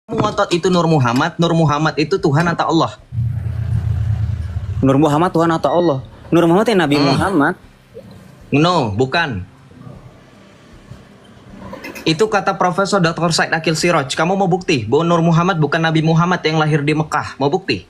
Ngotot itu Nur Muhammad itu Tuhan atau Allah? Nur Muhammad Tuhan atau Allah? Nur Muhammad ya Nabi Muhammad. No, bukan. Itu kata Profesor Dr. Said Akil Siraj. Kamu mau bukti bahwa Nur Muhammad bukan Nabi Muhammad yang lahir di Mekah? Mau bukti?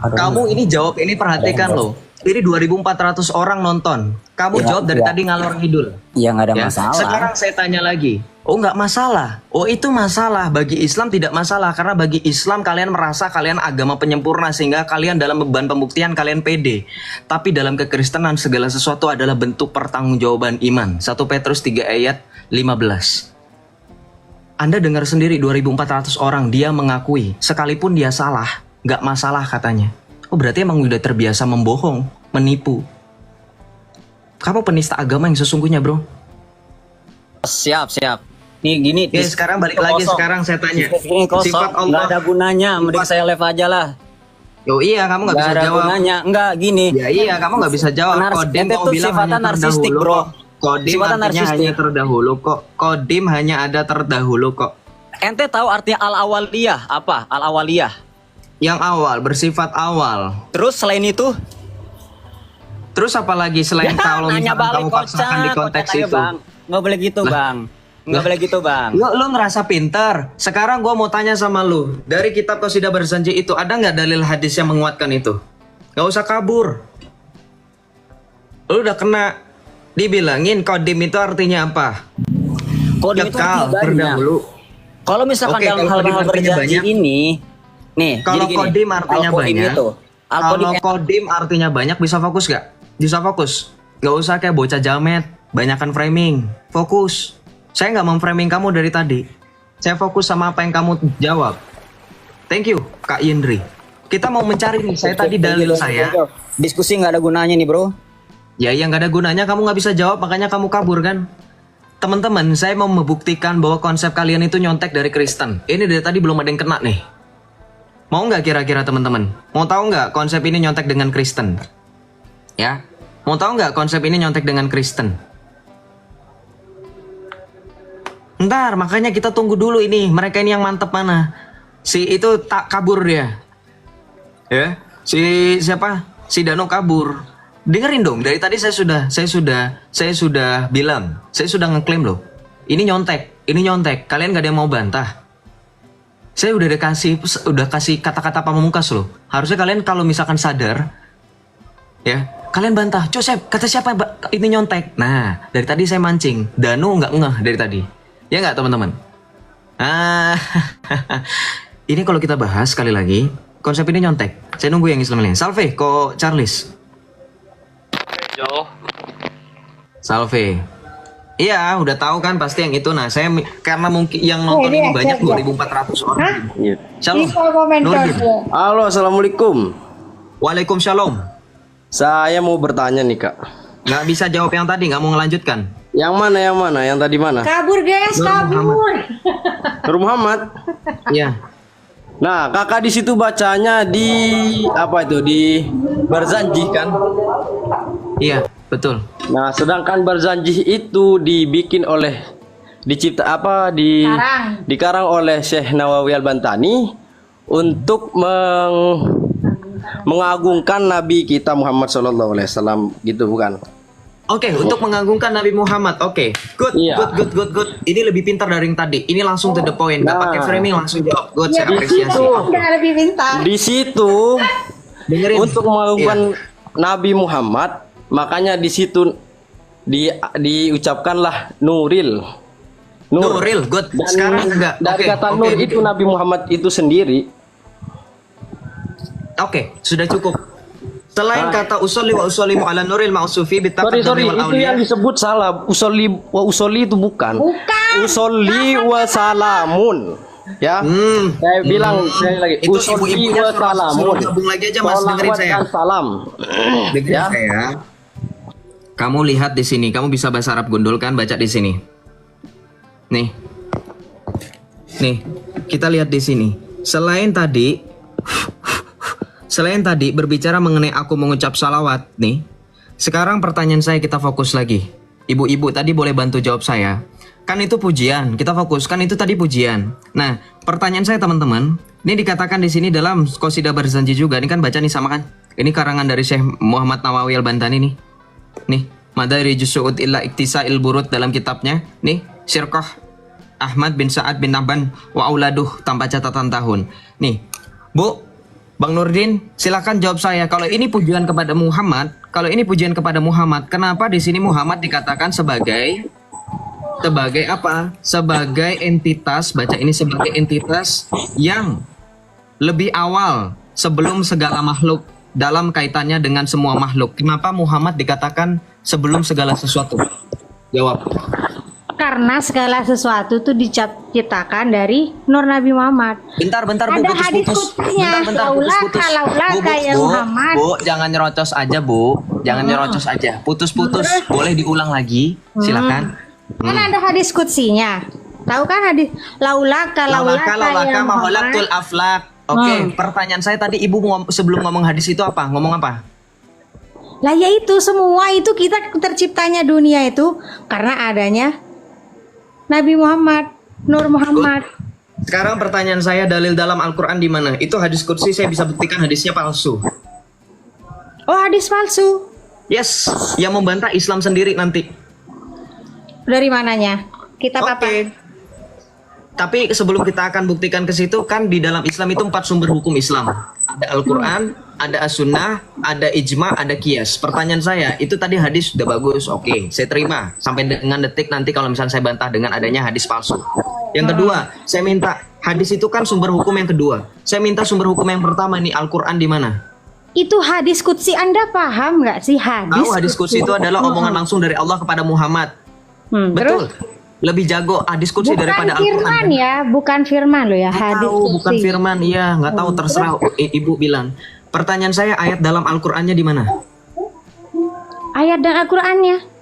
Kamu ini jawab, ini perhatikan loh. Ini 2.400 orang nonton. Kamu Ya, jawab dari ya. tadi ngalor ngidul. Ya nggak ada Ya. masalah. Sekarang saya tanya lagi. Oh nggak masalah. Oh itu masalah. Bagi Islam tidak masalah. Karena bagi Islam kalian merasa kalian agama penyempurna. Sehingga kalian dalam beban pembuktian kalian pede. Tapi dalam kekristenan segala sesuatu adalah bentuk pertanggungjawaban iman. 1 Petrus 3 ayat 15. Anda dengar sendiri 2.400 orang dia mengakui. Sekalipun dia salah. Nggak masalah katanya. Oh berarti emang udah terbiasa membohong. Menipu. Kamu penista agama yang sesungguhnya bro. Siap. Nih gini. Oke, sekarang balik lagi. Sekarang saya tanya. Ini kosong. Sifat Nggak Allah. ada gunanya. Mending saya live aja lah. Oh iya, kamu nggak bisa Nggak ada jawab. gunanya. Enggak gini. Ya iya, kamu nggak bisa jawab. Kodim Ente mau tuh bilang sifatnya hanya narsistik, terdahulu bro. kok. Kodim Sifatnya artinya narsistik. hanya terdahulu kok. Kodim hanya ada terdahulu kok. Ente tahu artinya al-awaliyah apa? Al-awaliyah. Yang awal, bersifat awal. Terus selain itu? Terus apa lagi selain kalau Nanya misalkan kamu balik paksakan di konteks ayo, itu? Bang. Nggak boleh gitu bang. Nggak boleh gitu bang. Lu ngerasa pintar. Sekarang gua mau tanya sama lu. Dari kitab Qasidah Barzanji itu ada nggak dalil hadis yang menguatkan itu? Gak usah kabur. Lu udah kena. Dibilangin kodim itu artinya apa? Kodim itu Kekal, artinya banyak. terdahulu. Kalau misalkan Oke, dalam kalau kodim hal-hal artinya berjanji banyak. ini, nih, Kalau jadi gini, kodim artinya al-kodim banyak. itu, al-kodim Kalau kodim artinya banyak, bisa fokus gak? Bisa fokus. Gak usah kayak bocah jamet, banyakan framing. Fokus. Saya nggak memframing kamu dari tadi. Saya fokus sama apa yang kamu jawab. Thank you, Kak Yendri. Kita mau mencari nih. Saya tadi dalil saya. Diskusi nggak ada gunanya nih bro. Ya yang nggak ada gunanya kamu nggak bisa jawab, makanya kamu kabur kan? Teman-teman, saya mau membuktikan bahwa konsep kalian itu nyontek dari Kristen. Ini dari tadi belum ada yang kena nih. Mau nggak kira-kira teman-teman? Mau tahu nggak konsep ini nyontek dengan Kristen? Ya, mau tahu nggak konsep ini nyontek dengan Kristen? Ntar, makanya kita tunggu dulu ini. Mereka ini yang mantep mana? Si itu tak kabur dia. Ya, si siapa? Si Dano kabur. Dengerin dong, dari tadi saya sudah bilang, saya sudah ngeklaim loh. Ini nyontek. Kalian gak ada yang mau bantah. Saya udah kasih kata-kata pamungkas loh. Harusnya kalian kalau misalkan sadar, ya kalian bantah. Joseph, kata siapa ini nyontek? Nah, dari tadi saya mancing. Dano nggak ngeh dari tadi. Ya nggak teman-teman? Ini kalau kita bahas sekali lagi, konsep ini nyontek. Saya nunggu yang Islam lain. Salve, kok Charles? Yo, Salve. Iya, udah tahu kan pasti yang itu. Nah, saya karena mungkin yang nonton ini banyak 2.400 orang. Shalom. Nurdin. Halo, assalamualaikum. Waalaikumsalam. Saya mau bertanya nih kak. Nggak bisa jawab yang tadi, nggak mau ngelanjutkan. Yang mana? Yang tadi mana? Kabur guys, Nur kabur. Nur Muhammad. Iya. Nah, kakak di situ bacanya di apa itu? Di Barzanji kan? Iya, betul. Nah, sedangkan Barzanji itu dikarang oleh Syekh Nawawi Al-Bantani untuk mengagungkan Nabi kita Muhammad SAW gitu bukan? Oke, untuk mengagungkan Nabi Muhammad. Oke, good. Iya. Good. Ini lebih pintar dari yang tadi. Ini langsung to the point, nggak Nah. pakai framing, langsung jawab. Good, Ya, saya apresiasi. udah lebih pintar. Di situ Dengerin. untuk mengagungkan Nabi Muhammad, makanya di situ diucapkanlah Nuril. Nuril, good. Dan Sekarang enggak. dari Oke, kata oke, Nur itu Nabi Muhammad itu sendiri. Oke, sudah cukup. Selain kata usolli wa usollimu ala nuril ma'usufi Sorry, bitaqaddumi wal itu yang awliya. disebut salah. Usolli itu bukan. Bukan. Usolli wa salamun. Ya. Saya bilang sekali lagi. Itu Usolli ibu-ibunya wa suruh salamun. gabung lagi aja, Mas. Dengerin Sholawat saya. dan salam. Dengerin Ya. saya. Kamu lihat di sini, kamu bisa bahasa Arab gundul kan? Baca di sini. Nih, kita lihat di sini. Selain tadi berbicara mengenai aku mengucap salawat, nih. Sekarang pertanyaan saya kita fokus lagi. Ibu-ibu tadi boleh bantu jawab saya. Kan itu pujian, kita fokus. Kan itu tadi pujian. Nah, pertanyaan saya teman-teman, ini dikatakan di sini dalam Qasidah Barzanji juga. Ini kan baca nih sama kan? Ini karangan dari Syekh Muhammad Nawawi Al-Bantani nih. Nih, Madarij Su'ud illa Iktisa'il Burud dalam kitabnya. Nih, Syirkah Ahmad bin Sa'ad bin Naban wa auladuh tanpa catatan tahun. Nih, Bu, Bang Nurdin, silakan jawab saya. Kalau ini pujian kepada Muhammad, kenapa di sini Muhammad dikatakan sebagai apa? Sebagai entitas, baca ini sebagai entitas yang lebih awal sebelum segala makhluk dalam kaitannya dengan semua makhluk. Kenapa Muhammad dikatakan sebelum segala sesuatu? Jawab. Karena segala sesuatu itu diciptakan dari Nur Nabi Muhammad. Bentar Bu, Ada hadis putus-putus. kutsinya. Putus-putus. Laulaka ya Muhammad. Bu, jangan nyerocos aja, Bu. Jangan nyerocos aja. Putus-putus. Boleh diulang lagi? Silakan. Kan ada hadis kutsinya. Tahu kan hadis laulaka ya Muhammad. Maholaktul aflak. Oke, pertanyaan saya tadi Ibu sebelum ngomong hadis itu apa? Ngomong apa? Lah ya itu semua itu kita terciptanya dunia itu karena adanya Nabi Muhammad, Nur Muhammad. Sekarang pertanyaan saya, dalil dalam Al-Quran di mana? Itu hadis qudsi, saya bisa buktikan hadisnya palsu. Oh, hadis palsu. Yes, yang membantah Islam sendiri nanti. Dari mananya? Kitab apa? Tapi sebelum kita akan buktikan ke situ, kan di dalam Islam itu 4 sumber hukum Islam. Ada Al-Quran, ada As-Sunnah, ada Ijma, ada Qiyas. Pertanyaan saya, itu tadi hadis sudah bagus, oke, saya terima. Sampai dengan detik nanti kalau misalnya saya bantah dengan adanya hadis palsu. Yang kedua, saya minta, hadis itu kan sumber hukum yang kedua. Saya minta sumber hukum yang pertama nih, Al-Quran di mana? Itu hadis qudsi, Anda paham nggak sih hadis? Tahu hadis qudsi itu adalah omongan langsung dari Allah kepada Muhammad. Betul. Terus? Lebih jago hadis qudsi daripada Al-Quran. Bukan firman ya, bukan firman loh ya, hadis Tahu, bukan qudsi. firman, iya, nggak tahu, terserah Ibu bilang. Pertanyaan saya, ayat dalam Al-Qur'annya di mana? Ayat dan Al-Qur'annya.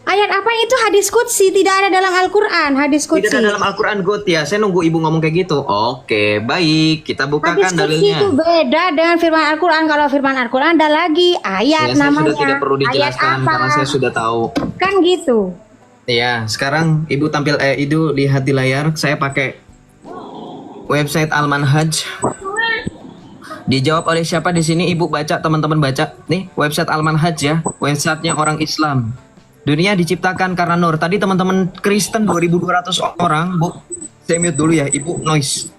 Ayat apa itu hadis qudsi, tidak ada dalam Al-Qur'an, hadis qudsi. Tidak ada dalam Al-Qur'an, good ya. Saya nunggu Ibu ngomong kayak gitu. Oke, baik. Kita Hadis bukakan qudsi dalilnya. itu beda dengan firman Al-Qur'an. Kalau firman Al-Qur'an ada lagi ayat Ya, saya namanya. sudah tidak perlu Ayat dijelaskan apa? karena saya sudah tahu. Kan gitu. Iya, sekarang Ibu Ibu lihat di layar. Saya pakai website Al-Manhaj. Dijawab oleh siapa di sini? Ibu baca, teman-teman baca. Nih, website Al-Manhaj ya. Websitenya orang Islam. Dunia diciptakan karena nur. Tadi teman-teman Kristen 2.200 orang, Bu. Saya mute dulu ya, Ibu noise.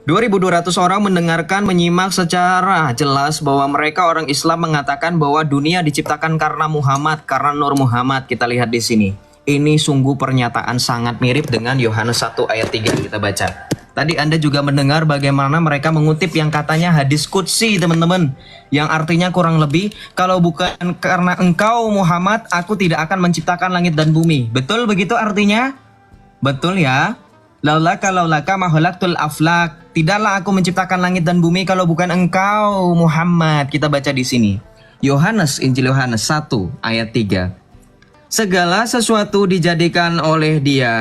2.200 orang mendengarkan, menyimak secara jelas bahwa mereka orang Islam mengatakan bahwa dunia diciptakan karena Muhammad, karena Nur Muhammad. Kita lihat di sini. Ini sungguh pernyataan sangat mirip dengan Yohanes 1 ayat 3 kita baca. Tadi Anda juga mendengar bagaimana mereka mengutip yang katanya hadis qudsi, teman-teman. Yang artinya kurang lebih, kalau bukan karena engkau Muhammad, aku tidak akan menciptakan langit dan bumi. Betul begitu artinya? Betul ya? Laulaka maholaktul aflak. Tidaklah aku menciptakan langit dan bumi kalau bukan engkau Muhammad. Kita baca di sini. Injil Yohanes 1 ayat 3. Segala sesuatu dijadikan oleh Dia,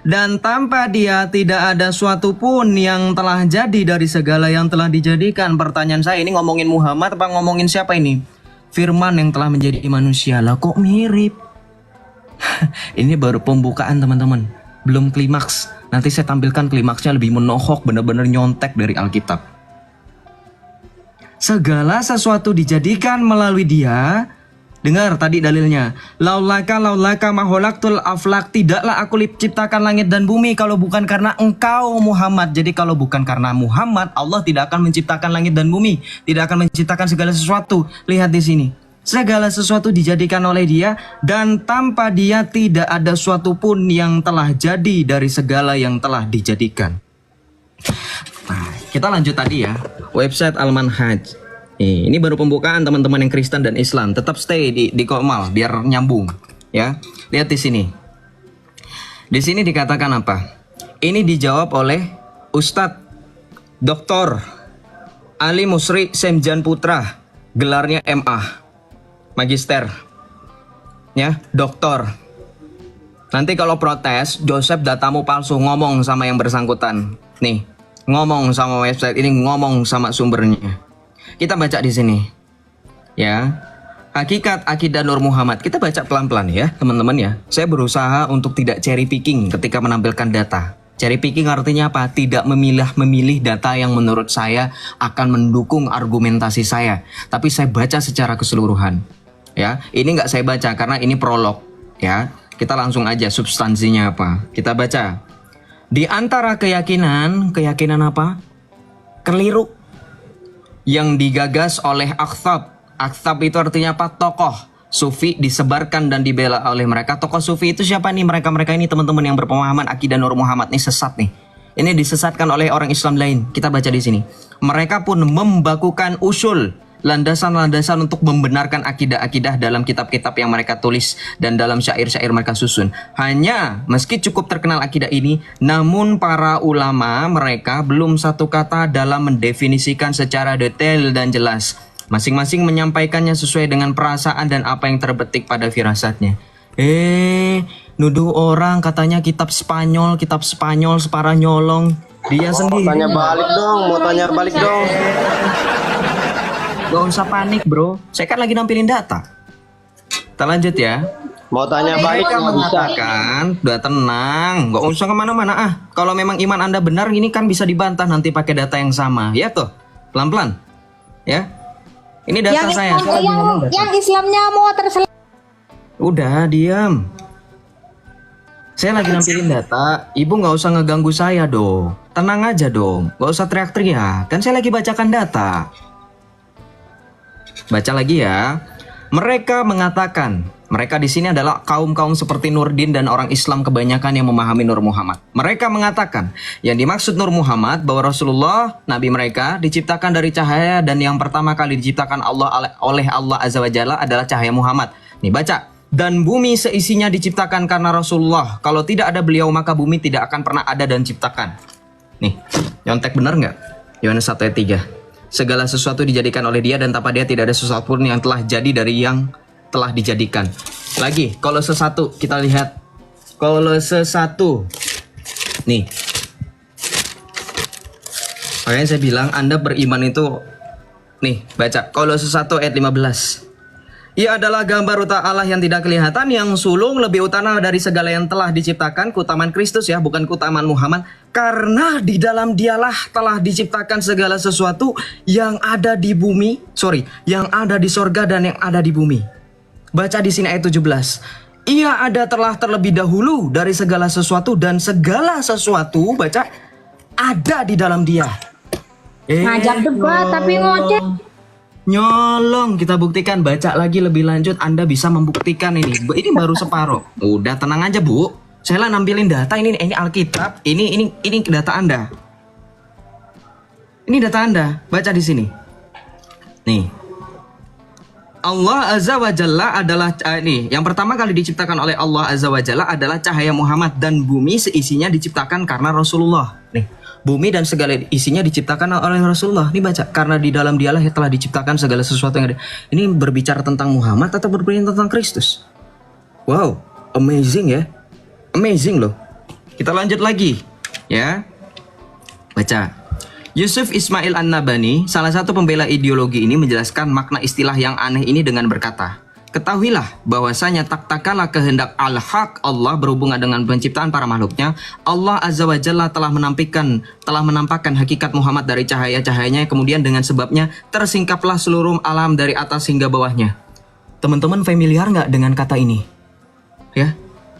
dan tanpa Dia tidak ada suatu pun yang telah jadi dari segala yang telah dijadikan. Pertanyaan saya, ini ngomongin Muhammad apa ngomongin siapa ini? Firman yang telah menjadi manusia. Lah kok mirip? Ini baru pembukaan, teman-teman. Belum klimaks. Nanti saya tampilkan klimaksnya lebih menohok, benar-benar nyontek dari Alkitab. Segala sesuatu dijadikan melalui Dia. Dengar tadi dalilnya. Laulaka maholaktul aflak. Tidaklah aku ciptakan langit dan bumi kalau bukan karena engkau Muhammad. Jadi kalau bukan karena Muhammad, Allah tidak akan menciptakan langit dan bumi. Tidak akan menciptakan segala sesuatu. Lihat di sini. Segala sesuatu dijadikan oleh Dia, dan tanpa Dia tidak ada suatu pun yang telah jadi dari segala yang telah dijadikan. Nah, kita lanjut tadi ya. Website Al-Manhaj. Ini baru pembukaan, teman-teman yang Kristen dan Islam. Tetap stay di Komal biar nyambung ya. Lihat di sini. Di sini dikatakan apa? Ini dijawab oleh Ustadz Dr. Ali Musri Semjan Putra, gelarnya MA, Magister. Ya, doktor. Nanti kalau protes, Joseph datamu palsu, ngomong sama yang bersangkutan. Nih, ngomong sama website ini, ngomong sama sumbernya. Kita baca di sini. Ya. Hakikat akidah Nur Muhammad. Kita baca pelan-pelan ya teman-teman ya. Saya berusaha untuk tidak cherry picking ketika menampilkan data. Cherry picking artinya apa? Tidak memilih data yang menurut saya akan mendukung argumentasi saya. Tapi saya baca secara keseluruhan. Ya, ini nggak saya baca karena ini prolog. Ya, kita langsung aja substansinya apa. Kita baca. Di antara keyakinan apa? Keliru yang digagas oleh Akhtab. Akhtab itu artinya apa? Tokoh Sufi disebarkan dan dibela oleh mereka. Tokoh Sufi itu siapa nih? Mereka ini teman-teman yang berpemahaman akidah Nur Muhammad nih sesat nih. Ini disesatkan oleh orang Islam lain. Kita baca di sini. Mereka pun membakukan usul, landasan-landasan untuk membenarkan akidah-akidah dalam kitab-kitab yang mereka tulis dan dalam syair-syair mereka susun. Hanya meski cukup terkenal akidah ini, namun para ulama mereka belum satu kata dalam mendefinisikan secara detail dan jelas. Masing-masing menyampaikannya sesuai dengan perasaan dan apa yang terbetik pada firasatnya. Nuduh orang katanya kitab Spanyol separa nyolong. Dia sendiri. Mau tanya balik dong. Gak usah panik bro, saya kan lagi nampilin data. Kita lanjut ya. Mau tanya balik Mereka nggak bisa. mengatakan, udah tenang, gak usah kemana-mana ah. Kalau memang iman anda benar, ini kan bisa dibantah nanti pakai data yang sama. Ya tuh, pelan-pelan. Ya. Ini data saya. Saya lagi ngomong data. yang Islamnya mau terselesaikan. Udah, diam. Saya lagi nampilin data, ibu nggak usah ngeganggu saya dong. Tenang aja dong, nggak usah teriak-teriak. Kan saya lagi bacakan data. Baca lagi ya. Mereka mengatakan, mereka di sini adalah kaum-kaum seperti Nurdin dan orang Islam kebanyakan yang memahami Nur Muhammad. Mereka mengatakan, yang dimaksud Nur Muhammad bahwa Rasulullah, Nabi mereka, diciptakan dari cahaya dan yang pertama kali diciptakan oleh Allah Azza wa Jalla adalah cahaya Muhammad. Nih baca. Dan bumi seisinya diciptakan karena Rasulullah. Kalau tidak ada beliau maka bumi tidak akan pernah ada dan diciptakan. Nih, nyontek benar nggak? Yohanes 1 ayat 3. Segala sesuatu dijadikan oleh dia dan tanpa dia tidak ada sesuatu pun yang telah jadi dari yang telah dijadikan. Lagi, Kolose 1 kita lihat. Kolose 1. Nih. Makanya saya bilang Anda beriman itu, nih baca Kolose 1 ayat 15. Ia adalah gambar utama Allah yang tidak kelihatan, yang sulung lebih utama dari segala yang telah diciptakan, keutamaan Kristus ya, bukan keutamaan Muhammad. Karena di dalam dialah telah diciptakan segala sesuatu yang ada di bumi, yang ada di sorga dan yang ada di bumi. Baca di sini ayat 17. Ia ada telah terlebih dahulu dari segala sesuatu dan segala sesuatu, baca, ada di dalam dia. Ngajak debat tapi ngoceh. Nyolong, kita buktikan. Baca lagi lebih lanjut, Anda bisa membuktikan ini. Ini baru separuh. Udah tenang aja Bu, saya lah nampilin data ini Alkitab, ini data Anda. Ini data Anda, baca di sini. Nih, Allah Azza wa Jalla adalah nih, yang pertama kali diciptakan oleh Allah Azza wa Jalla adalah cahaya Muhammad, dan bumi seisinya diciptakan karena Rasulullah. Nih, bumi dan segala isinya diciptakan oleh Rasulullah. Ini baca, karena di dalam dialah yang telah diciptakan segala sesuatu yang ada. Ini berbicara tentang Muhammad atau berbicara tentang Kristus? Wow, amazing ya. Amazing loh. Kita lanjut lagi ya. Baca. Yusuf Ismail An-Nabhani, salah satu pembela ideologi ini, menjelaskan makna istilah yang aneh ini dengan berkata, ketahuilah bahwasanya tak kala kehendak al-haq Allah berhubungan dengan penciptaan para makhluknya, Allah Azza wa Jalla telah menampakkan hakikat Muhammad dari cahaya-cahayanya, kemudian dengan sebabnya tersingkaplah seluruh alam dari atas hingga bawahnya. Teman-teman familiar nggak dengan kata ini? Ya,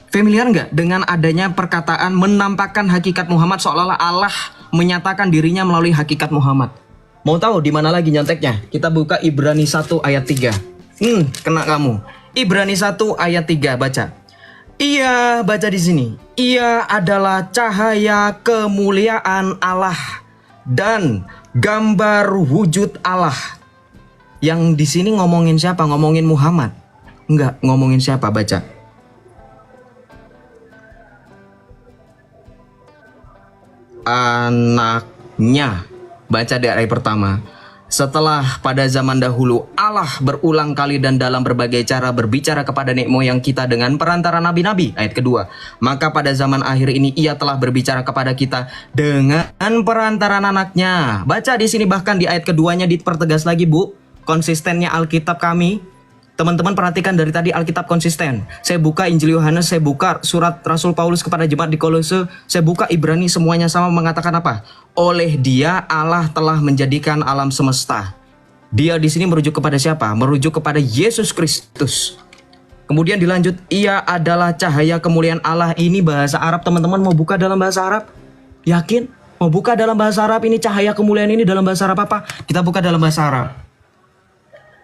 familiar nggak dengan adanya perkataan menampakkan hakikat Muhammad, seolah-olah Allah menyatakan dirinya melalui hakikat Muhammad. Mau tahu di mana lagi nyonteknya? Kita buka Ibrani 1 ayat 3. Kena kamu. Ibrani 1 ayat 3, baca. Ia, baca di sini. Ia adalah cahaya kemuliaan Allah dan gambar wujud Allah. Yang di sini ngomongin siapa? Ngomongin Muhammad? Enggak, ngomongin siapa? Baca. Anaknya. Baca di ayat pertama. Setelah pada zaman dahulu Allah berulang kali dan dalam berbagai cara berbicara kepada nenek moyang kita dengan perantara nabi-nabi. Ayat kedua. Maka pada zaman akhir ini ia telah berbicara kepada kita dengan perantara anaknya. Baca di sini, bahkan di ayat keduanya dipertegas lagi Bu. Konsistennya Alkitab kami. Teman-teman perhatikan dari tadi Alkitab konsisten. Saya buka Injil Yohanes, saya buka surat Rasul Paulus kepada jemaat di Kolose, saya buka Ibrani, semuanya sama mengatakan apa? Oleh Dia Allah telah menjadikan alam semesta. Dia di sini merujuk kepada siapa? Merujuk kepada Yesus Kristus. Kemudian dilanjut, Ia adalah cahaya kemuliaan Allah. Ini bahasa Arab, teman-teman mau buka dalam bahasa Arab? Yakin? Mau buka dalam bahasa Arab ini cahaya kemuliaan ini dalam bahasa Arab apa? Kita buka dalam bahasa Arab.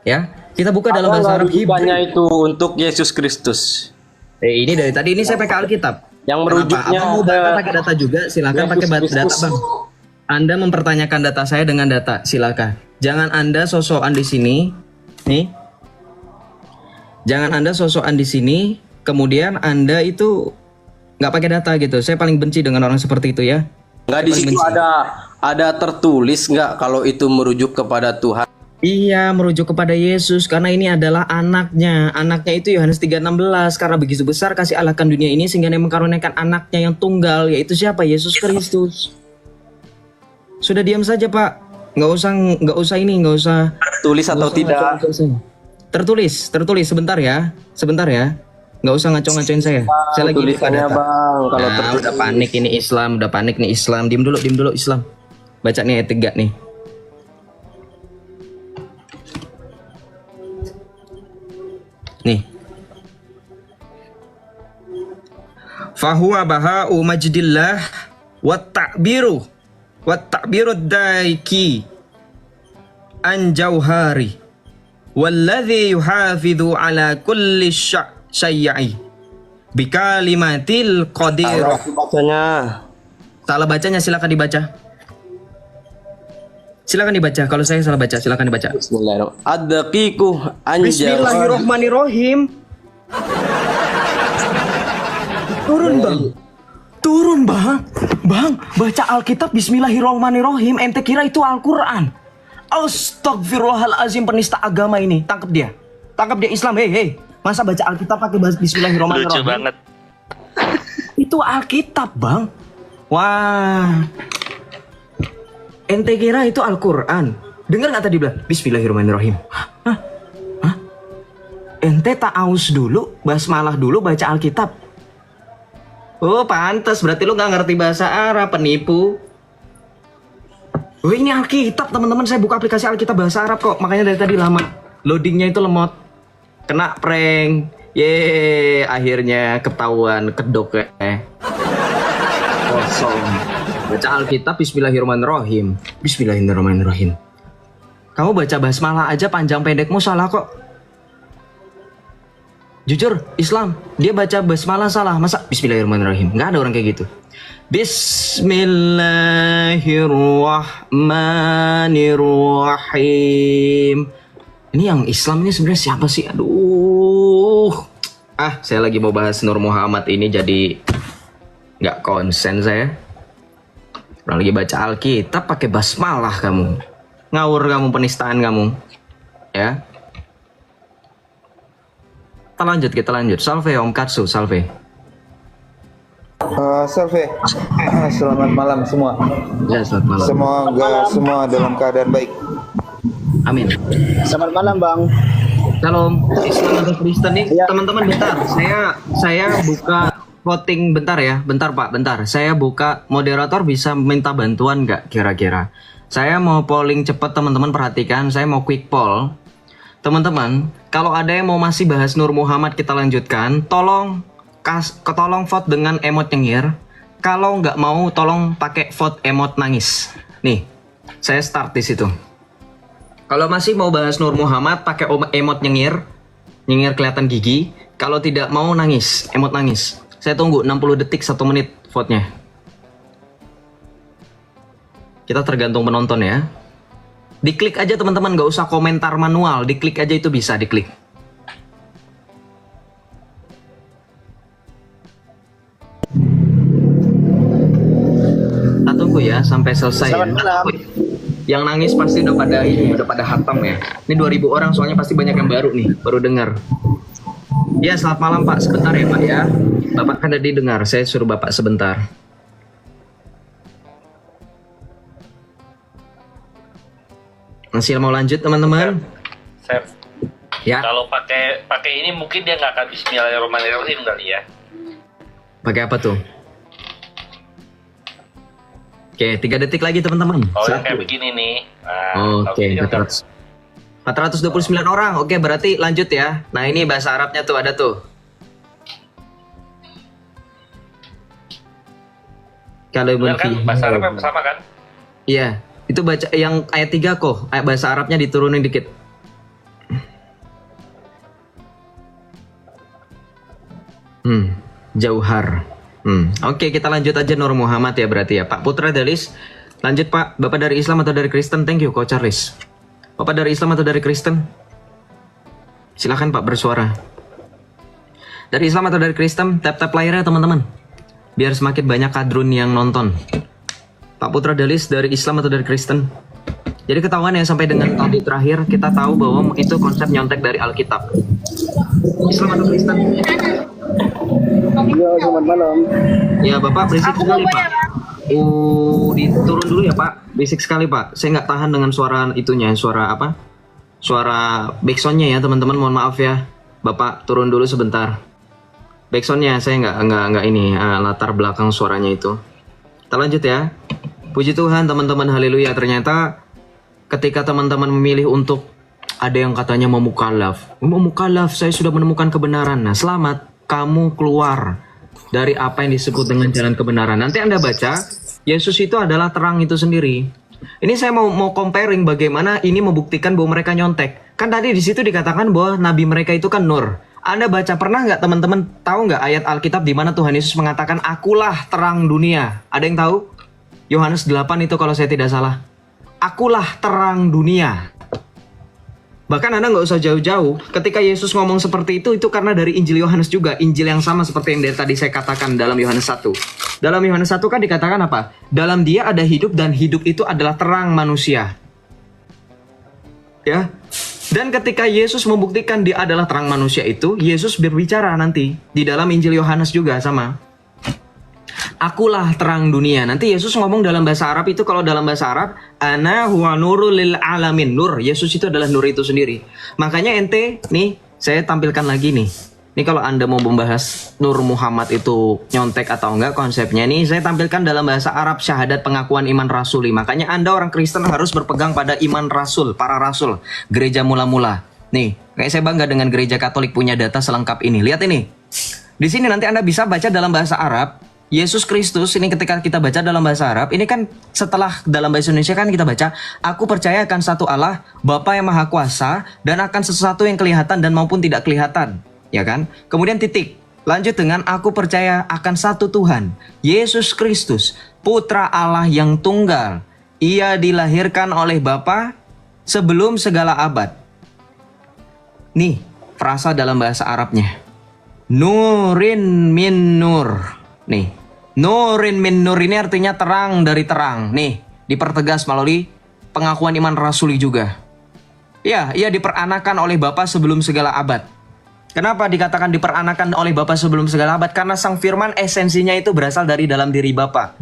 Ya, kita buka dalam bahasa Arab Hebrew. Itu untuk Yesus Kristus. Ini dari tadi ini saya pakai Alkitab. Yang Kenapa? merujuknya Apa mau data pakai data juga? Silakan Yesus pakai data, Kristus. Bang. Anda mempertanyakan data saya dengan data, silakan. Jangan Anda sosokan di sini. Nih. Jangan Anda sosokan di sini, kemudian Anda itu nggak pakai data gitu. Saya paling benci dengan orang seperti itu ya. Nggak di situ ada tertulis nggak kalau itu merujuk kepada Tuhan? Iya, merujuk kepada Yesus karena ini adalah anaknya. Anaknya itu Yohanes 3:16, karena begitu besar kasih Allah akan dunia ini sehingga Dia menkaruniakan anaknya yang tunggal, yaitu siapa? Yesus Kristus. Sudah diam saja, Pak. Nggak usah Tulis atau tidak? Tertulis sebentar ya. Nggak usah ngaco-ngacoin saya. Saya lagi buka Tulisannya data. Bang, kalau Nah, tertulis. udah panik ini Islam, Diem dulu Islam. Baca nih ayat 3 nih. Nih. Fahuwa baha'u majdillah wat ta'biru daiki an jauhari walladhi yuhafidhu ala kulli syai'i bikalimatil qadir. Bacanya. Salah bacanya silakan dibaca. Kalau saya salah baca silakan dibaca. Bismillahirrahmanirrahim. Ad-daqiqu anjal. Bismillahirrahmanirrahim. Turun bang. Bang, baca Alkitab Bismillahirrahmanirrahim. Ente kira itu Al-Quran? Astagfirullahalazim, penista agama ini. Tangkap dia Islam. Hei. Masa baca Alkitab pakai Bismillahirrahmanirrahim? Lucu banget. Itu Alkitab bang. Wah. Ente kira itu Al-Quran? Dengar nggak tadi bilang Bismillahirrahmanirrahim? Hah? Ente tak aus dulu, basmalah dulu, baca Alkitab. Oh pantas, berarti lu nggak ngerti bahasa Arab, penipu. Oh ini Alkitab teman-teman, saya buka aplikasi Alkitab bahasa Arab kok, makanya dari tadi lama. Loadingnya itu lemot, kena prank. Akhirnya ketahuan kedok kosong. Baca Alkitab Bismillahirrahmanirrahim. Kamu baca basmalah aja panjang pendekmu salah kok. Jujur, Islam, dia baca basmalah salah. Masa Bismillahirrahmanirrahim? Nggak ada orang kayak gitu. Bismillahirrahmanirrahim. Ini yang Islam ini sebenarnya siapa sih? Aduh. Saya lagi mau bahas Nur Muhammad ini jadi nggak konsen saya. Orang lagi baca Alkitab pakai basmalah kamu. Ngawur kamu, penistaan kamu. Ya. Kita lanjut. Salve Om Katsu, salve. Salve. Selamat malam semua. Ya, selamat malam. Semoga semua dalam keadaan baik. Amin. Selamat malam, Bang. Shalom. Islam atau Kristen nih, teman-teman bentar. Saya buka voting bentar ya. Bentar Pak, bentar. Saya buka, moderator bisa minta bantuan nggak kira-kira? Saya mau polling cepat, teman-teman perhatikan. Saya mau quick poll. Teman-teman, kalau ada yang mau masih bahas Nur Muhammad kita lanjutkan, tolong vote dengan emot nyengir. Kalau nggak mau, tolong pakai vote emot nangis. Nih, saya start di situ. Kalau masih mau bahas Nur Muhammad, pakai emot nyengir kelihatan gigi. Kalau tidak mau nangis, emot nangis. Saya tunggu 60 detik 1 menit vote-nya. Kita tergantung penonton ya. Diklik aja teman-teman, nggak usah komentar manual, diklik aja itu bisa diklik. Kita tunggu ya sampai selesai. Selamat malam. Yang nangis pasti udah pada hatam ya. Ini 2000 orang soalnya pasti banyak yang baru nih, baru dengar. Ya, selamat malam Pak, sebentar ya Pak ya. Bapak kan tadi dengar, saya suruh Bapak sebentar. Masih mau lanjut teman-teman? Ya. Kalau pakai ini mungkin dia nggak akan Bismillahirrahmanirrahim kali ya. Pakai apa tuh? Oke, 3 detik lagi teman-teman. Kalau yang kayak 1. begini nih. Nah, Oke, 429 orang. Oke, berarti lanjut ya. Nah, ini bahasa Arabnya tuh ada tuh. Kalau benar kan? Bahasa Arab yang sama kan? Iya, itu baca yang ayat 3 kok. Ayat bahasa Arabnya diturunin dikit. Jauhar. Oke, kita lanjut aja Nur Muhammad ya berarti ya. Pak Putra Dalis, lanjut Pak. Bapak dari Islam atau dari Kristen? Thank you, Coach Charles. Bapak dari Islam atau dari Kristen? Silahkan Pak bersuara. Dari Islam atau dari Kristen? Tap-tap layarnya teman-teman. Biar semakin banyak kadrun yang nonton. Pak Putra Dalis dari Islam atau dari Kristen? Jadi ketahuan ya sampai dengan tadi terakhir kita tahu bahwa itu konsep nyontek dari Alkitab. Islam atau Kristen? Ya, selamat malam. Ya Bapak berisik sekali Pak. Diturun dulu ya Pak. Berisik sekali Pak. Saya nggak tahan dengan suara itunya. Suara apa? Suara backsoundnya ya teman-teman. Mohon maaf ya. Bapak turun dulu sebentar. Backsoundnya saya nggak ini latar belakang suaranya itu. Kita lanjut ya. Puji Tuhan teman-teman, haleluya. Ternyata ketika teman-teman memilih untuk ada yang katanya mau mukallaf, saya sudah menemukan kebenaran. Nah selamat, kamu keluar dari apa yang disebut dengan jalan kebenaran. Nanti Anda baca, Yesus itu adalah terang itu sendiri. Ini saya mau comparing bagaimana ini membuktikan bahwa mereka nyontek. Kan tadi di situ dikatakan bahwa nabi mereka itu kan nur. Anda baca pernah nggak teman-teman tahu nggak ayat Alkitab di mana Tuhan Yesus mengatakan akulah terang dunia? Ada yang tahu? Yohanes 8 itu kalau saya tidak salah. Akulah terang dunia. Bahkan Anda nggak usah jauh-jauh. Ketika Yesus ngomong seperti itu karena dari Injil Yohanes juga. Injil yang sama seperti yang dari tadi saya katakan dalam Yohanes 1. Dalam Yohanes 1 kan dikatakan apa? Dalam dia ada hidup dan hidup itu adalah terang manusia. Ya. Dan ketika Yesus membuktikan dia adalah terang manusia itu, Yesus berbicara nanti di dalam Injil Yohanes juga sama. Akulah terang dunia. Nanti Yesus ngomong dalam bahasa Arab itu, kalau dalam bahasa Arab, ana huwa nurul lil alamin. Nur, Yesus itu adalah nur itu sendiri. Makanya ente, nih, saya tampilkan lagi nih. Ini kalau Anda mau membahas Nur Muhammad itu nyontek atau enggak konsepnya nih, saya tampilkan dalam bahasa Arab syahadat pengakuan iman rasuli. Makanya Anda orang Kristen harus berpegang pada iman rasul, para rasul, gereja mula-mula. Nih, kayak saya bangga dengan gereja Katolik punya data selengkap ini. Lihat ini. Di sini nanti Anda bisa baca dalam bahasa Arab, Yesus Kristus ini ketika kita baca dalam bahasa Arab, ini kan setelah dalam bahasa Indonesia kan kita baca, aku percaya akan satu Allah, Bapa yang Maha Kuasa, dan akan sesuatu yang kelihatan dan maupun tidak kelihatan. Ya kan? Kemudian titik. Lanjut dengan aku percaya akan satu Tuhan, Yesus Kristus, Putra Allah yang tunggal. Ia dilahirkan oleh Bapa sebelum segala abad. Nih, frasa dalam bahasa Arabnya. Nurin min nur. Nih, nurin min nur ini artinya terang dari terang. Nih, dipertegas melalui pengakuan iman rasuli juga. Ya, ia diperanakan oleh Bapa sebelum segala abad. Kenapa dikatakan diperanakan oleh Bapa sebelum segala abad? Karena Sang Firman esensinya itu berasal dari dalam diri Bapa.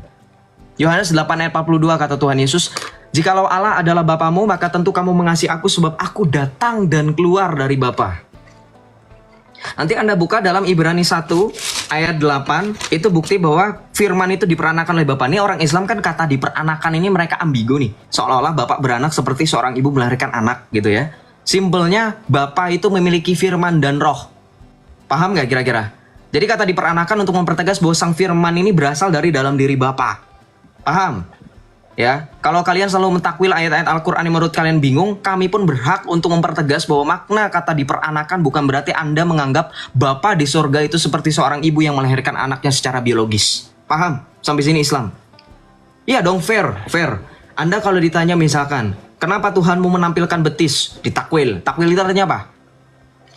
Yohanes 8 ayat 42 kata Tuhan Yesus, jikalau Allah adalah Bapamu, maka tentu kamu mengasihi aku sebab aku datang dan keluar dari Bapa. Nanti Anda buka dalam Ibrani 1 ayat 8, itu bukti bahwa firman itu diperanakan oleh Bapa. Ini orang Islam kan kata diperanakan ini mereka ambigu nih. Seolah-olah Bapak beranak seperti seorang ibu melahirkan anak gitu ya. Simpelnya Bapa itu memiliki firman dan roh. Paham nggak kira-kira? Jadi kata diperanakan untuk mempertegas bahwa sang firman ini berasal dari dalam diri Bapa. Paham? Ya, kalau kalian selalu mentakwil ayat-ayat Al-Quran yang menurut kalian bingung, kami pun berhak untuk mempertegas bahwa makna kata diperanakan bukan berarti Anda menganggap Bapa di surga itu seperti seorang ibu yang melahirkan anaknya secara biologis. Paham? Sampai sini Islam? Iya dong, fair. Anda kalau ditanya misalkan, kenapa Tuhanmu menampilkan betis? Ditakwil. Takwil itu artinya apa?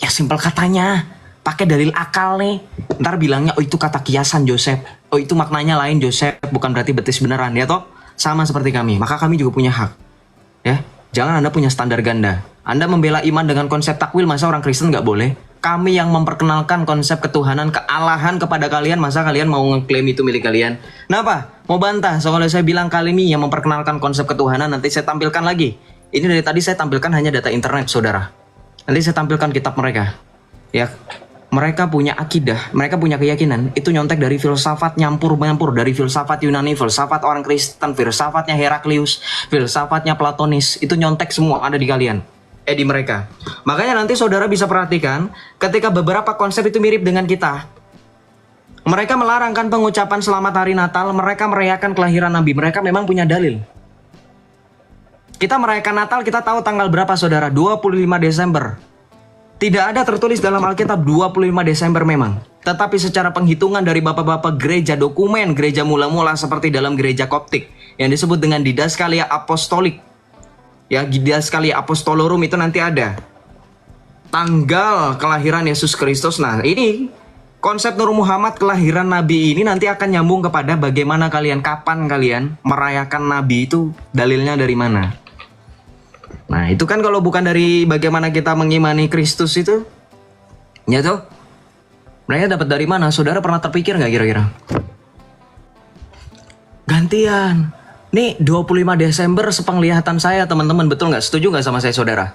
Ya simpel katanya. Pakai dalil akal nih. Ntar bilangnya, oh itu kata kiasan Joseph. Oh itu maknanya lain Joseph. Bukan berarti betis beneran. Ya toh? Sama seperti kami. Maka kami juga punya hak. Ya, jangan Anda punya standar ganda. Anda membela iman dengan konsep takwil, masa orang Kristen nggak boleh? Kami yang memperkenalkan konsep ketuhanan, kealahan kepada kalian, masa kalian mau ngeklaim itu milik kalian? Kenapa? Mau bantah? Soalnya saya bilang kami yang memperkenalkan konsep ketuhanan, nanti saya tampilkan lagi. Ini dari tadi saya tampilkan hanya data internet, saudara. Nanti saya tampilkan kitab mereka. Ya, mereka punya akidah, mereka punya keyakinan itu nyontek dari filsafat nyampur dari filsafat Yunani, filsafat orang Kristen, filsafatnya Heraklius, filsafatnya Platonis, itu nyontek semua ada di kalian. Di mereka. Makanya nanti saudara bisa perhatikan ketika beberapa konsep itu mirip dengan kita. Mereka melarangkan pengucapan selamat hari Natal, mereka merayakan kelahiran Nabi, mereka memang punya dalil. Kita merayakan Natal, kita tahu tanggal berapa saudara? 25 Desember. Tidak ada tertulis dalam Alkitab 25 Desember memang. Tetapi secara penghitungan dari bapak-bapak gereja, dokumen gereja mula-mula seperti dalam gereja Koptik yang disebut dengan Didaskalia Apostolik. Ya, Didaskalia Apostolorum itu nanti ada tanggal kelahiran Yesus Kristus. Nah, ini konsep Nur Muhammad kelahiran Nabi ini nanti akan nyambung kepada bagaimana kalian, kapan kalian merayakan Nabi itu, dalilnya dari mana. Nah, itu kan kalau bukan dari bagaimana kita mengimani Kristus itu, ya tuh, mereka dapat dari mana? Saudara pernah terpikir nggak kira-kira? Gantian. Nih 25 Desember sepenglihatan saya teman-teman, betul nggak? Setuju nggak sama saya saudara?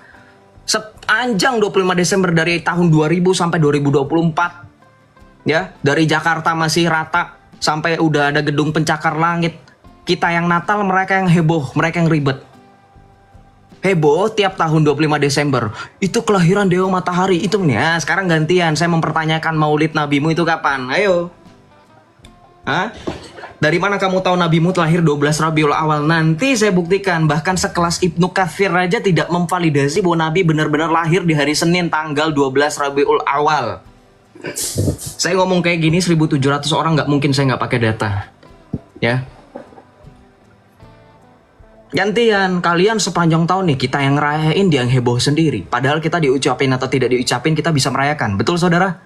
Sepanjang 25 Desember dari tahun 2000 sampai 2024, ya, dari Jakarta masih rata sampai udah ada gedung pencakar langit. Kita yang Natal, mereka yang heboh, mereka yang ribet. Heboh tiap tahun 25 Desember. Itu kelahiran Dewa Matahari. Itu nih. Nah, sekarang gantian. Saya mempertanyakan maulid nabimu itu kapan? Ayo. Hah? Dari mana kamu tahu nabimu lahir 12 Rabiul Awal? Nanti saya buktikan. Bahkan sekelas Ibnu Katsir aja tidak memvalidasi bahwa Nabi benar-benar lahir di hari Senin tanggal 12 Rabiul Awal. Saya ngomong kayak gini 1.700 orang nggak mungkin saya nggak pakai data. Ya. Gantian, kalian sepanjang tahun nih kita yang ngerayain, dia yang heboh sendiri. Padahal kita diucapin atau tidak diucapin kita bisa merayakan. Betul saudara?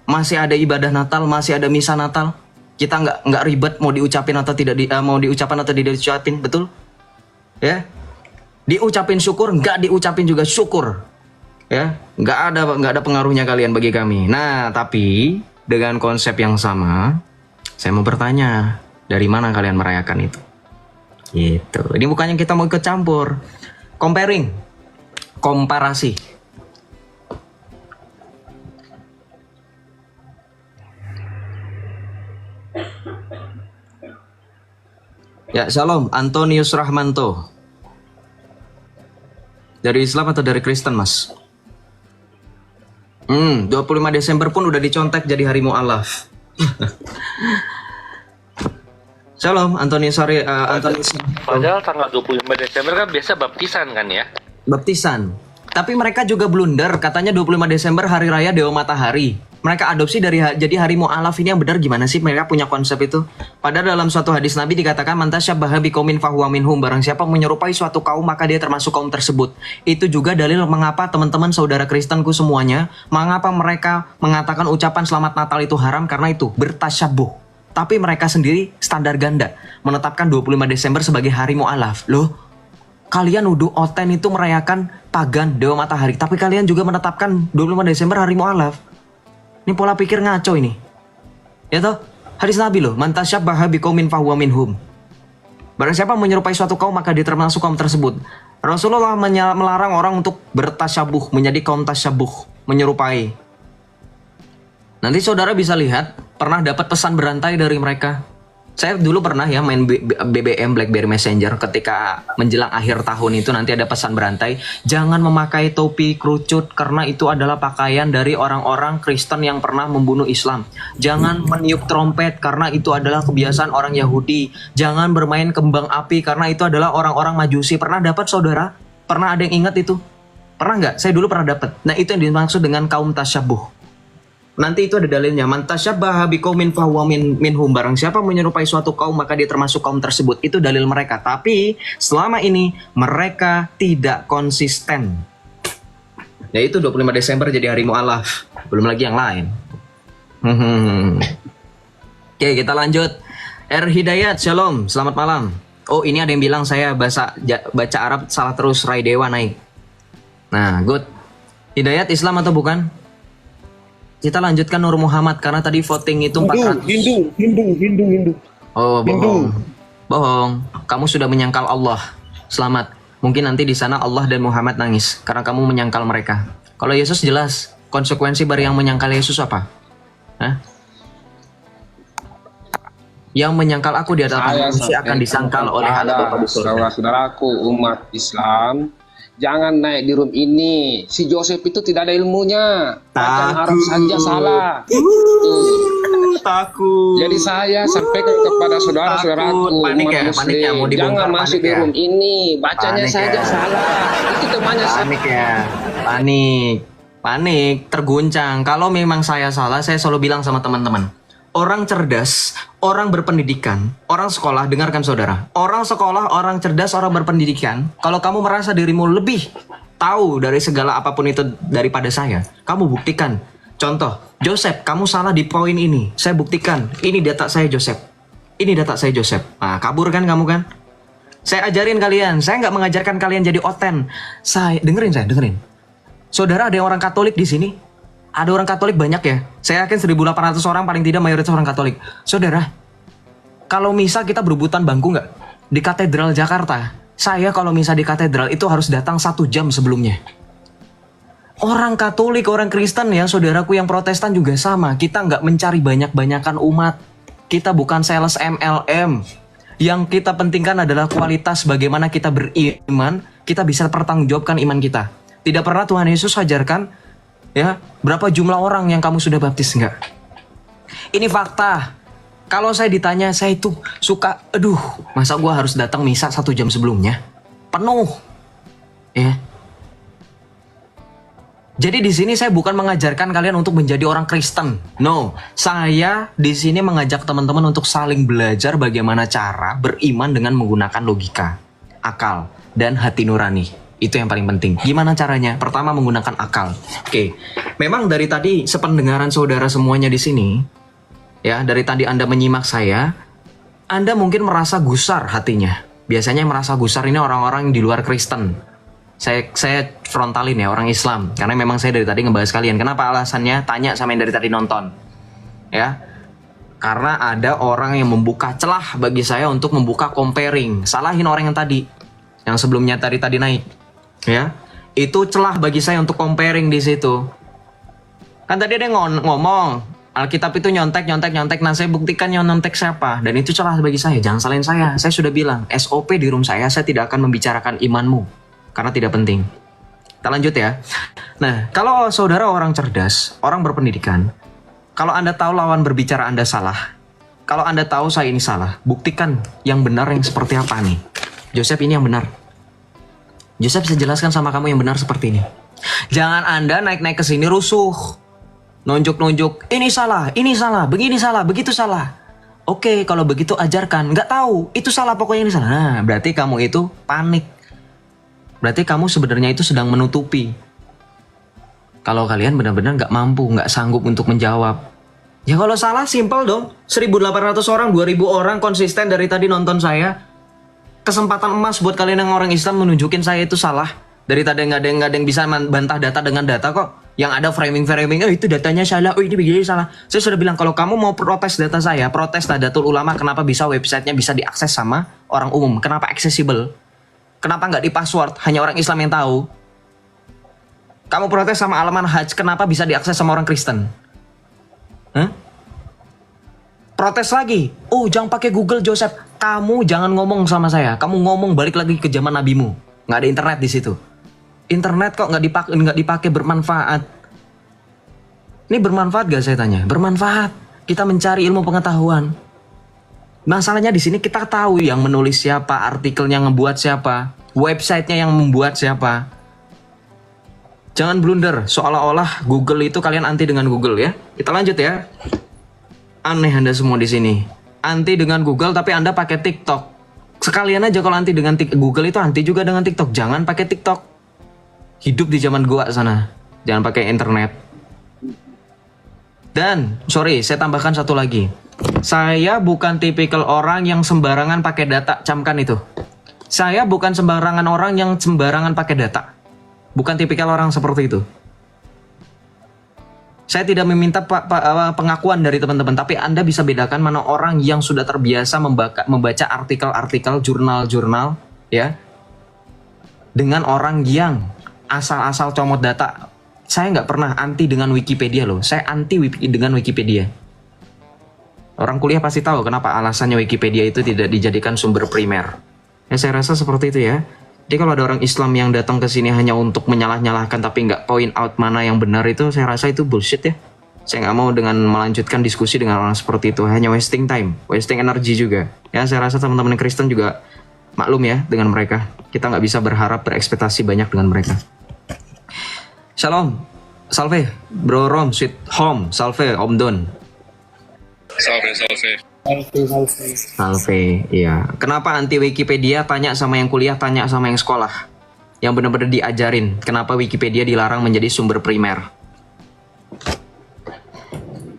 Masih ada ibadah Natal, masih ada misa Natal. Kita nggak ribet mau diucapin atau tidak mau diucapin atau tidak diucapin, betul? Ya, diucapin syukur, nggak diucapin juga syukur. Ya, nggak ada pengaruhnya kalian bagi kami. Nah, tapi dengan konsep yang sama, saya mau bertanya, dari mana kalian merayakan itu? Gitu. Ini bukannya kita mau ikut campur. Comparing. Komparasi. Ya, Shalom, Antonius Rahmanto. Dari Islam atau dari Kristen, Mas? 25 Desember pun udah dicontek jadi hari mu'alaf. Shalom, Antonius. Padahal tanggal 25 Desember kan biasa baptisan kan ya? Baptisan. Tapi mereka juga blunder, katanya 25 Desember hari raya Dewa Matahari. Mereka adopsi jadi hari mu'alaf. Ini yang benar gimana sih mereka punya konsep itu? Padahal dalam suatu hadis Nabi dikatakan man tasyabbaha biqaumin fahuwa minhum, barang siapa menyerupai suatu kaum maka dia termasuk kaum tersebut. Itu juga dalil mengapa teman-teman saudara Kristenku semuanya, mengapa mereka mengatakan ucapan selamat Natal itu haram, karena itu bertasyabuh. Tapi mereka sendiri standar ganda menetapkan 25 Desember sebagai hari mu'alaf. Loh, kalian nuduh Oten itu merayakan pagan Dewa Matahari, tapi kalian juga menetapkan 25 Desember hari mu'alaf. Ini pola pikir ngaco ini. Ya toh? Hadis Nabi loh, man tasyabbaha biqaumin fahuwa minhum. Barang siapa menyerupai suatu kaum maka dia termasuk kaum tersebut. Rasulullah melarang orang untuk bertasyabuh, menjadi kaum tasyabuh, menyerupai. Nanti saudara bisa lihat, pernah dapat pesan berantai dari mereka. Saya dulu pernah ya main BBM, BlackBerry Messenger, ketika menjelang akhir tahun itu nanti ada pesan berantai. Jangan memakai topi kerucut karena itu adalah pakaian dari orang-orang Kristen yang pernah membunuh Islam. Jangan meniup trompet karena itu adalah kebiasaan orang Yahudi. Jangan bermain kembang api karena itu adalah orang-orang Majusi. Pernah dapat saudara? Pernah ada yang ingat itu? Pernah nggak? Saya dulu pernah dapat. Nah, itu yang dimaksud dengan kaum tasyabuh. Nanti itu ada dalilnya. Man tasyabbaha biqaumin fahuwa minhum. Barang siapa menyerupai suatu kaum maka dia termasuk kaum tersebut. Itu dalil mereka. Tapi selama ini mereka tidak konsisten. Yaitu 25 Desember jadi hari mu'alaf. Belum lagi yang lain. Oke, kita lanjut. Hidayat, shalom, selamat malam. Oh, ini ada yang bilang saya baca Arab salah terus, Rai Dewa naik. Nah, good. Hidayat Islam atau bukan? Kita lanjutkan Nur Muhammad karena tadi voting itu 400. Hindu. Oh, bohong. Bohong. Kamu sudah menyangkal Allah. Selamat. Mungkin nanti di sana Allah dan Muhammad nangis karena kamu menyangkal mereka. Kalau Yesus jelas, konsekuensi bagi yang menyangkal Yesus apa? Hah? Yang menyangkal aku di hadapan manusia akan disangkal oleh Allah Bapa di surga. Saudara-saudaraku umat Islam, jangan naik di room ini. Si Joseph itu tidak ada ilmunya. Bacaan Arab saja salah. Takut. Jadi saya sampaikan kepada saudara-saudaraku Panik umat ya, Muslim, panik ya, mau dibongkar, jangan masuk panik di ya. room ini. Bacanya Panik saja ya. salah. Itu temannya saya. Panik ya, panik, terguncang. Kalau memang saya salah, saya selalu bilang sama teman-teman, orang cerdas, orang berpendidikan, orang sekolah, dengarkan saudara. Orang sekolah, orang cerdas, orang berpendidikan, kalau kamu merasa dirimu lebih tahu dari segala apapun itu daripada saya, kamu buktikan. Contoh, Joseph, kamu salah di poin ini. Saya buktikan, ini data saya Joseph. Ini data saya Joseph. Nah, kabur kan kamu kan? Saya ajarin kalian, saya nggak mengajarkan kalian jadi oten. Dengerin. Saudara, ada yang orang Katolik di sini? Ada orang Katolik banyak ya? Saya yakin 1.800 orang paling tidak mayoritas orang Katolik. Saudara, kalau misa kita berebutan bangku nggak? Di Katedral Jakarta, saya kalau misa di katedral itu harus datang 1 jam sebelumnya. Orang Katolik, orang Kristen ya, saudaraku yang Protestan juga sama. Kita nggak mencari banyak-banyakan umat. Kita bukan sales MLM. Yang kita pentingkan adalah kualitas bagaimana kita beriman. Kita bisa pertanggungjawabkan iman kita. Tidak pernah Tuhan Yesus ajarkan, ya, berapa jumlah orang yang kamu sudah baptis, enggak. Ini fakta. Kalau saya ditanya, saya itu suka, masa gua harus datang misa 1 jam sebelumnya? Penuh. Ya. Jadi di sini saya bukan mengajarkan kalian untuk menjadi orang Kristen. No, saya di sini mengajak teman-teman untuk saling belajar bagaimana cara beriman dengan menggunakan logika, akal, dan hati nurani. Itu yang paling penting. Gimana caranya? Pertama menggunakan akal. Oke. Memang dari tadi sependengaran saudara semuanya di sini, ya, dari tadi Anda menyimak saya, Anda mungkin merasa gusar hatinya. Biasanya yang merasa gusar ini orang-orang yang di luar Kristen. Saya frontalin ya, orang Islam, karena memang saya dari tadi ngebahas kalian. Kenapa alasannya? Tanya sama yang dari tadi nonton. Ya. Karena ada orang yang membuka celah bagi saya untuk membuka comparing. Salahin orang yang tadi. Yang sebelumnya tadi naik. Ya. Itu celah bagi saya untuk comparing di situ. Kan tadi ada yang ngomong Alkitab itu nyontek. Nah, saya buktikan nyontek siapa. Dan itu celah bagi saya. Jangan salahin saya. Saya sudah bilang, SOP di room saya tidak akan membicarakan imanmu. Karena tidak penting. Kita lanjut ya. Nah, kalau saudara orang cerdas, orang berpendidikan, kalau Anda tahu lawan berbicara Anda salah, kalau Anda tahu saya ini salah, buktikan yang benar yang seperti apa nih. Joseph ini yang benar. Joseph bisa jelaskan sama kamu yang benar seperti ini. Jangan Anda naik-naik ke sini rusuh. Nunjuk-nunjuk, ini salah, begini salah, begitu salah. Oke, kalau begitu ajarkan. Nggak tahu, itu salah, pokoknya ini salah. Nah, berarti kamu itu panik. Berarti kamu sebenarnya itu sedang menutupi. Kalau kalian benar-benar nggak mampu, nggak sanggup untuk menjawab. Ya kalau salah simple dong. 1.800 orang, 2.000 orang konsisten dari tadi nonton saya. Kesempatan emas buat kalian yang orang Islam menunjukin saya itu salah. Dari tadi nggak ada yang bisa bantah data dengan data kok. Yang ada framing, itu datanya salah, ini begini salah. Saya sudah bilang kalau kamu mau protes data saya, protes Nahdlatul Ulama, kenapa bisa websitenya bisa diakses sama orang umum? Kenapa accessible? Kenapa nggak di password? Hanya orang Islam yang tahu. Kamu protes sama alaman Hajj, kenapa bisa diakses sama orang Kristen? Hah? Protes lagi. Oh, jangan pakai Google, Joseph. Kamu jangan ngomong sama saya. Kamu ngomong balik lagi ke zaman nabimu. Nggak ada internet di situ. Internet kok nggak dipakai bermanfaat. Ini bermanfaat gak saya tanya? Bermanfaat. Kita mencari ilmu pengetahuan. Masalahnya di sini kita tahu yang menulis siapa, artikelnya ngebuat siapa, websitenya yang membuat siapa. Jangan blunder, seolah-olah Google itu kalian anti dengan Google ya. Kita lanjut ya. Aneh Anda semua di sini. Anti dengan Google tapi Anda pakai TikTok. Sekalian aja kalau anti dengan Google itu anti juga dengan TikTok. Jangan pakai TikTok. Hidup di zaman gua sana. Jangan pakai internet. Dan, sorry, saya tambahkan satu lagi. Saya bukan tipikal orang yang sembarangan pakai data, camkan itu. Saya bukan sembarangan orang yang sembarangan pakai data. Bukan tipikal orang seperti itu. Saya tidak meminta pengakuan dari teman-teman, tapi Anda bisa bedakan mana orang yang sudah terbiasa membaca artikel-artikel, jurnal-jurnal, ya, dengan orang yang asal-asal comot data. saya nggak pernah anti dengan Wikipedia loh. Saya anti dengan Wikipedia. Orang kuliah pasti tahu kenapa alasannya Wikipedia itu tidak dijadikan sumber primer. Ya saya rasa seperti itu ya. Jadi kalau ada orang Islam yang datang ke sini hanya untuk menyalah-nyalahkan tapi nggak point out mana yang benar itu, saya rasa itu bullshit ya. Saya nggak mau dengan melanjutkan diskusi dengan orang seperti itu. Hanya wasting time, wasting energy juga. Ya saya rasa teman-teman Kristen juga maklum ya dengan mereka. Kita nggak bisa berharap berekspektasi banyak dengan mereka. Shalom, salve, bro Rom, sweet home, salve, Om Don. Salve, iya. Kenapa anti Wikipedia? Tanya sama yang kuliah, tanya sama yang sekolah. Yang benar-benar diajarin. Kenapa Wikipedia dilarang menjadi sumber primer?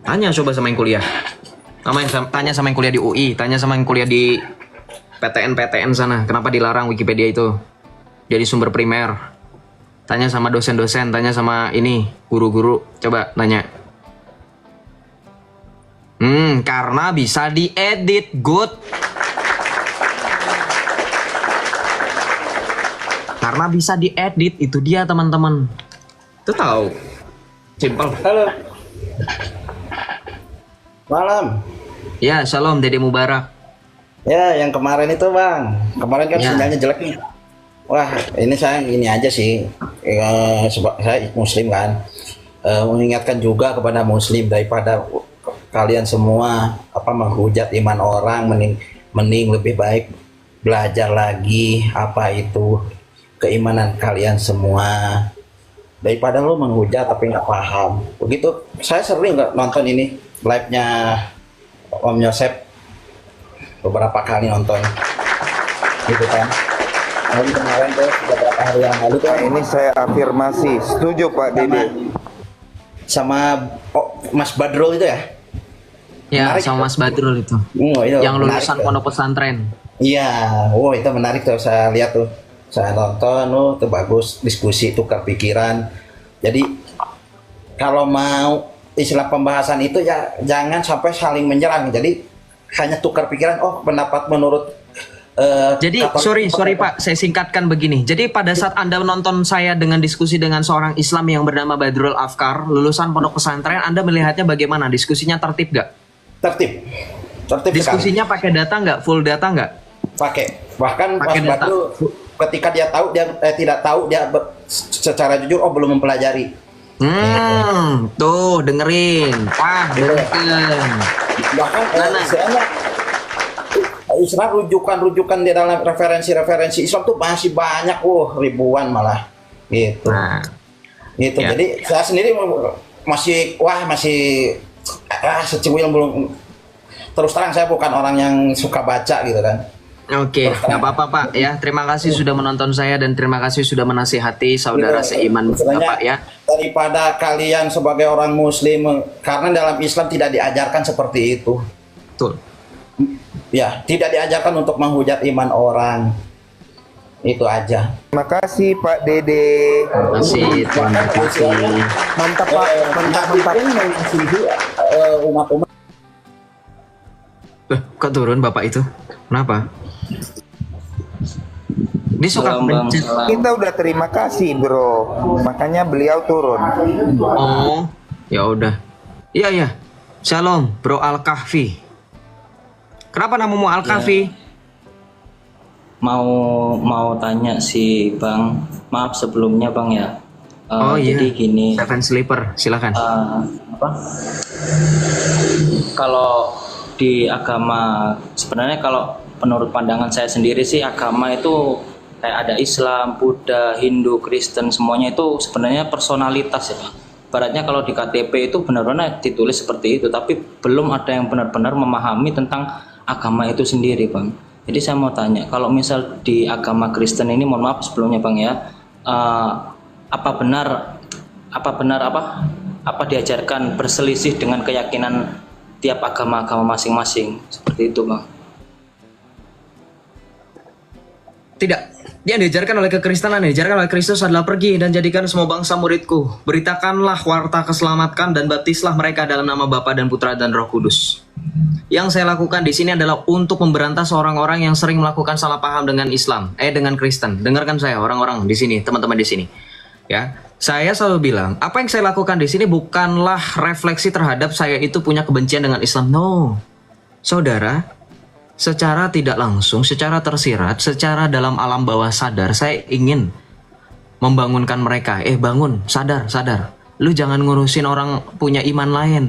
Tanya coba sama yang kuliah. Tanya sama yang kuliah di UI, tanya sama yang kuliah di PTN sana. Kenapa dilarang Wikipedia itu jadi sumber primer? Tanya sama dosen-dosen, tanya sama ini guru-guru. Coba tanya. Karena bisa diedit, good. Karena bisa diedit, itu dia teman-teman. Itu tahu. Simple. Halo. Malam. Ya, shalom Dede Mubarak. Ya, yang kemarin itu bang. Kemarin kan Ya. sinyalnya jelek nih. Wah, ini saya ini aja sih. Sebab saya Muslim kan. Mengingatkan juga kepada Muslim daripada kalian semua menghujat iman orang, mending lebih baik belajar lagi apa itu keimanan kalian semua daripada lo menghujat tapi nggak paham. Begitu. Saya sering nggak nonton ini live-nya Om Yosep, beberapa kali nonton gitu kan. Lalu kemarin tuh beberapa hari yang lalu tuh Ini saya afirmasi, setuju Pak Dede. sama Mas Badrul itu ya. Ya, Menarik, sama Mas Badrul itu. Itu Yang lulusan menarik tuh. pondok pesantren. Iya, itu menarik tuh, saya lihat tuh, saya nonton, tuh bagus, diskusi, tukar pikiran. Jadi kalau mau istilah pembahasan itu ya jangan sampai saling menyerang. Jadi hanya tukar pikiran. Oh, pendapat menurut. Jadi sorry Pak, saya singkatkan begini. Jadi pada saat Anda menonton saya dengan diskusi dengan seorang Islam yang bernama Badrul Afkar, lulusan pondok pesantren, Anda melihatnya bagaimana? Diskusinya tertib nggak? Tertib Diskusinya pakai data nggak? Full data nggak? pakai. Bahkan Pakai Mas data. Badrul ketika dia tahu dia tidak tahu dia secara jujur belum mempelajari. Tuh dengerin. Dengerin. Bahkan Mana? istilahnya Islam rujukan di dalam referensi Islam tuh masih banyak, ribuan malah gitu. Nah, Gitu. ya. Jadi saya sendiri masih secuil belum. Terus terang saya bukan orang yang suka baca gitu kan. Oke, nggak apa-apa Pak ya. Terima kasih sudah menonton saya dan terima kasih sudah menasihati saudara seiman Bapak ya. Daripada kalian sebagai orang Muslim, karena dalam Islam tidak diajarkan seperti itu. Betul. Ya, tidak diajarkan untuk menghujat iman orang. Itu aja. Terima kasih Pak Dede. Terima kasih, terima kasih. Mantap Pak, mantap. Umat-umat Loh, kok turun Bapak itu? Kenapa? Dia suka pencet. Kita udah terima kasih bro, makanya beliau turun. Oh, ya udah. Iya. Shalom, Bro Al-Kahfi. Kenapa namamu Al-Kahfi? Mau tanya sih Bang, maaf sebelumnya Bang ya. Jadi gini. Seven Sleeper, silakan. Kalau di agama sebenarnya kalau menurut pandangan saya sendiri sih agama itu kayak ada Islam, Buddha, Hindu, Kristen semuanya itu sebenarnya personalitas ya Pak. Ibaratnya kalau di KTP itu benar-benar ditulis seperti itu, tapi belum ada yang benar-benar memahami tentang agama itu sendiri Bang. Jadi saya mau tanya, kalau misal di agama Kristen ini, mohon maaf sebelumnya Bang ya, apa benar diajarkan berselisih dengan keyakinan tiap agama-agama masing-masing seperti itu Bang? Tidak. Yang diajarkan oleh kekristenan, yang diajarkan oleh Kristus adalah pergi dan jadikan semua bangsa muridku. Beritakanlah warta keselamatan dan baptislah mereka dalam nama Bapa dan Putra dan Roh Kudus. Yang saya lakukan di sini adalah untuk memberantas orang-orang yang sering melakukan salah paham dengan Islam, dengan Kristen. Dengarkan saya orang-orang di sini, teman-teman di sini. Ya, Saya selalu bilang, apa yang saya lakukan di sini bukanlah refleksi terhadap saya itu punya kebencian dengan Islam. No. Saudara, secara tidak langsung, secara tersirat, secara dalam alam bawah sadar, saya ingin membangunkan mereka. Bangun, sadar, sadar. Lu jangan ngurusin orang punya iman lain.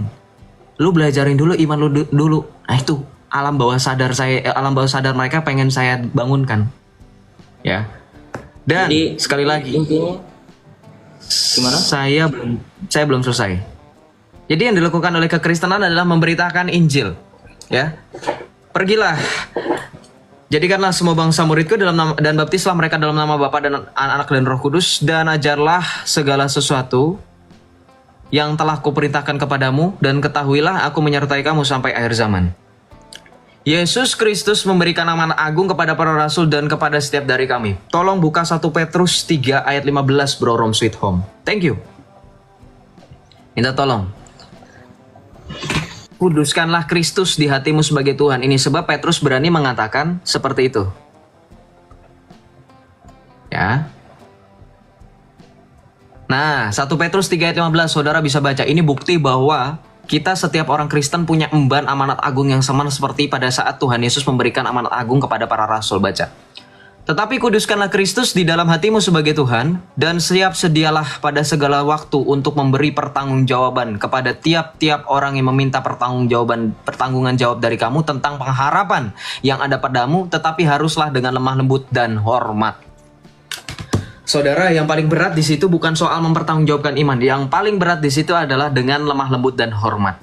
Lu belajarin dulu iman lu dulu. Nah itu alam bawah sadar saya, alam bawah sadar mereka pengen saya bangunkan. Ya. Dan Jadi, sekali lagi, intinya gimana? saya belum selesai. Jadi yang dilakukan oleh kekristenan adalah memberitakan Injil. Ya. Pergilah. Jadikanlah semua bangsa muridku dan baptislah mereka dalam nama Bapa dan Anak dan Roh Kudus, dan ajarlah segala sesuatu yang telah kuperintahkan kepadamu, dan ketahuilah aku menyertai kamu sampai akhir zaman. Yesus Kristus memberikan amanat agung kepada para rasul dan kepada setiap dari kami. Tolong buka 1 Petrus 3 ayat 15 bro, Rom Sweet Home. Thank you. Minta tolong. Kuduskanlah Kristus di hatimu sebagai Tuhan. Ini sebab Petrus berani mengatakan seperti itu. Ya. Nah, 1 Petrus 3 ayat 15, saudara bisa baca. Ini bukti bahwa kita setiap orang Kristen punya emban amanat agung yang sama seperti pada saat Tuhan Yesus memberikan amanat agung kepada para rasul. Baca. Tetapi kuduskanlah Kristus di dalam hatimu sebagai Tuhan, dan siap sedialah pada segala waktu untuk memberi pertanggungjawaban kepada tiap-tiap orang yang meminta pertanggungan jawab dari kamu tentang pengharapan yang ada padamu, tetapi haruslah dengan lemah lembut dan hormat. Saudara, yang paling berat di situ bukan soal mempertanggungjawabkan iman. Yang paling berat di situ adalah dengan lemah lembut dan hormat.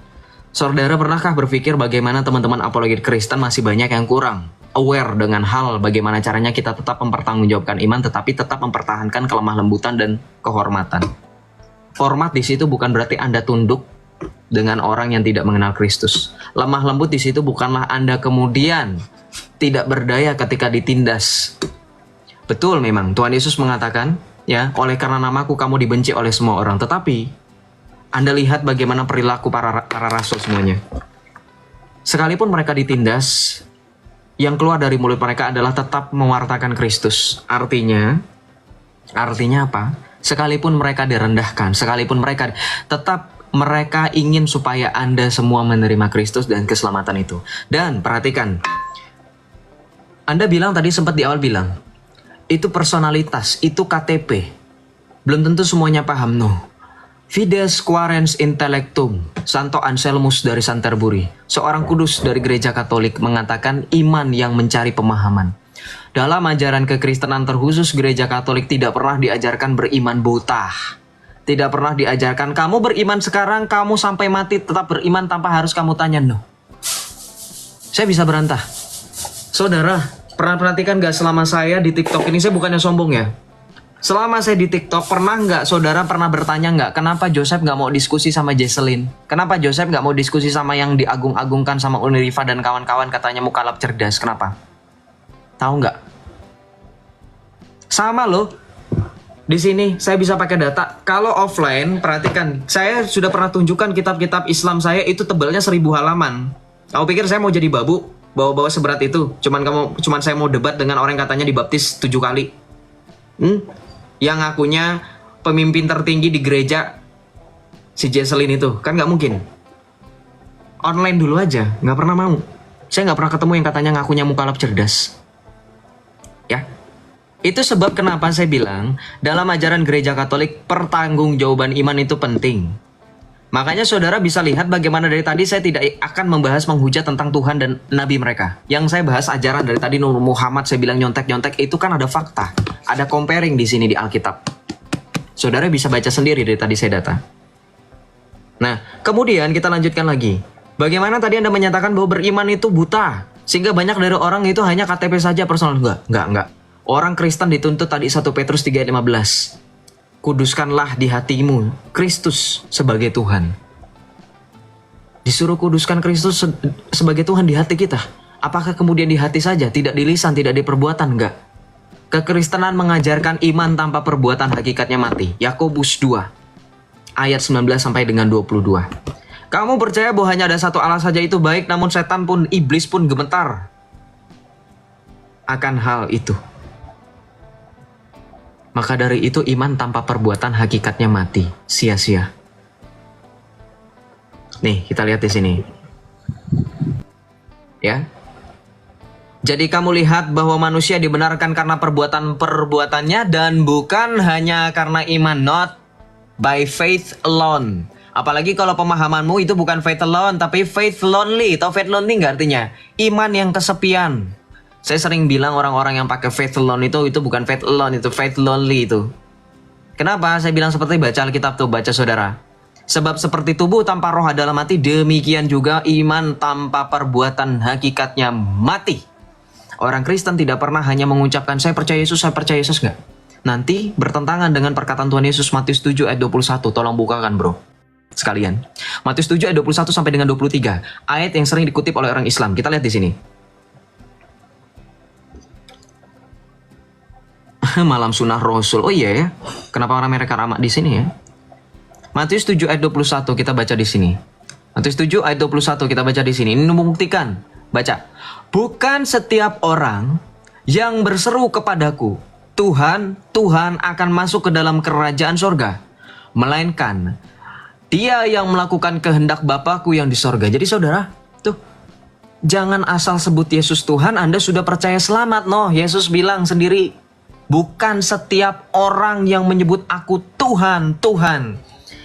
Saudara, pernahkah berpikir bagaimana teman-teman apologet Kristen masih banyak yang kurang aware dengan hal bagaimana caranya kita tetap mempertanggungjawabkan iman tetapi tetap mempertahankan kelemah lembutan dan kehormatan. Hormat di situ bukan berarti Anda tunduk dengan orang yang tidak mengenal Kristus. Lemah lembut di situ bukanlah Anda kemudian tidak berdaya ketika ditindas. Betul, memang Tuhan Yesus mengatakan, ya, oleh karena namaku kamu dibenci oleh semua orang. Tetapi Anda lihat bagaimana perilaku para rasul semuanya. Sekalipun mereka ditindas, yang keluar dari mulut mereka adalah tetap mewartakan Kristus. Artinya apa? Sekalipun mereka direndahkan, sekalipun mereka ingin supaya Anda semua menerima Kristus dan keselamatan itu. Dan perhatikan, Anda bilang tadi sempat di awal bilang, itu personalitas, itu KTP. Belum tentu semuanya paham, no. Fides Quaerens Intellectum, Santo Anselmus dari Canterbury, seorang kudus dari gereja Katolik, mengatakan iman yang mencari pemahaman. Dalam ajaran kekristenan terkhusus gereja Katolik tidak pernah diajarkan beriman buta. Tidak pernah diajarkan kamu beriman sekarang, kamu sampai mati tetap beriman tanpa harus kamu tanya, no. Saya bisa berantah. Saudara, pernah perhatikan gak selama saya di TikTok ini, saya bukannya sombong ya. Selama saya di TikTok, pernah nggak saudara pernah bertanya nggak kenapa Joseph nggak mau diskusi sama Jesselyn? Kenapa Joseph nggak mau diskusi sama yang diagung-agungkan sama Uniriva dan kawan-kawan katanya mukalaf cerdas? Kenapa? Tahu nggak? Sama loh. Di sini saya bisa pakai data. Kalau offline, perhatikan, saya sudah pernah tunjukkan kitab-kitab Islam saya itu tebalnya 1000 halaman. Kamu pikir saya mau jadi babu? Bawa-bawa seberat itu? Cuman saya mau debat dengan orang yang katanya dibaptis 7 kali. Yang ngakunya pemimpin tertinggi di gereja, si Jesselyn itu, kan nggak mungkin. Online dulu aja, nggak pernah mau. Saya nggak pernah ketemu yang katanya ngakunya mukalaf cerdas. Ya, itu sebab kenapa saya bilang dalam ajaran gereja Katolik pertanggungjawaban iman itu penting. Makanya saudara bisa lihat bagaimana dari tadi saya tidak akan membahas menghujat tentang Tuhan dan Nabi mereka. Yang saya bahas ajaran dari tadi Nur Muhammad, saya bilang nyontek-nyontek, itu kan ada fakta. Ada comparing di sini di Alkitab. Saudara bisa baca sendiri dari tadi saya data. Nah, kemudian kita lanjutkan lagi. Bagaimana tadi Anda menyatakan bahwa beriman itu buta, sehingga banyak dari orang itu hanya KTP saja personal. Enggak. Orang Kristen dituntut tadi 1 Petrus 3:15. Kuduskanlah di hatimu Kristus sebagai Tuhan. Disuruh kuduskan Kristus sebagai Tuhan di hati kita. Apakah kemudian di hati saja, tidak di lisan, tidak di perbuatan? Enggak. Kekristenan mengajarkan iman tanpa perbuatan hakikatnya mati. Yakobus 2 ayat 19 sampai dengan 22. Kamu percaya bahwa hanya ada satu Allah saja itu baik, namun setan pun, iblis pun gemetar akan hal itu. Maka dari itu iman tanpa perbuatan hakikatnya mati, sia-sia. Nih, kita lihat di sini. Ya. Jadi kamu lihat bahwa manusia dibenarkan karena perbuatan-perbuatannya dan bukan hanya karena iman, not by faith alone. Apalagi kalau pemahamanmu itu bukan faith alone, tapi faith lonely. Tahu faith lonely nggak artinya? Iman yang kesepian. Saya sering bilang orang-orang yang pakai faith alone itu bukan faith alone, itu faith lonely itu. Kenapa? Saya bilang seperti baca Alkitab tuh, baca saudara. Sebab seperti tubuh tanpa roh adalah mati, demikian juga iman tanpa perbuatan hakikatnya mati. Orang Kristen tidak pernah hanya mengucapkan saya percaya Yesus nggak? Nanti bertentangan dengan perkataan Tuhan Yesus Matius 7 ayat 21. Tolong bukakan bro. Sekalian. Matius 7 ayat 21 sampai dengan 23. Ayat yang sering dikutip oleh orang Islam. Kita lihat di sini. Malam sunnah Rasul. Oh iya ya. Kenapa orang mereka ramah di sini ya? Matius 7 ayat 21 kita baca di sini. Matius 7 ayat 21 kita baca di sini. Ini membuktikan. Baca. Bukan setiap orang yang berseru kepadaku, Tuhan, Tuhan akan masuk ke dalam kerajaan sorga. Melainkan dia yang melakukan kehendak Bapakku yang di sorga. Jadi saudara, tuh. Jangan asal sebut Yesus Tuhan, Anda sudah percaya selamat. No, Yesus bilang sendiri. Bukan setiap orang yang menyebut aku Tuhan, Tuhan.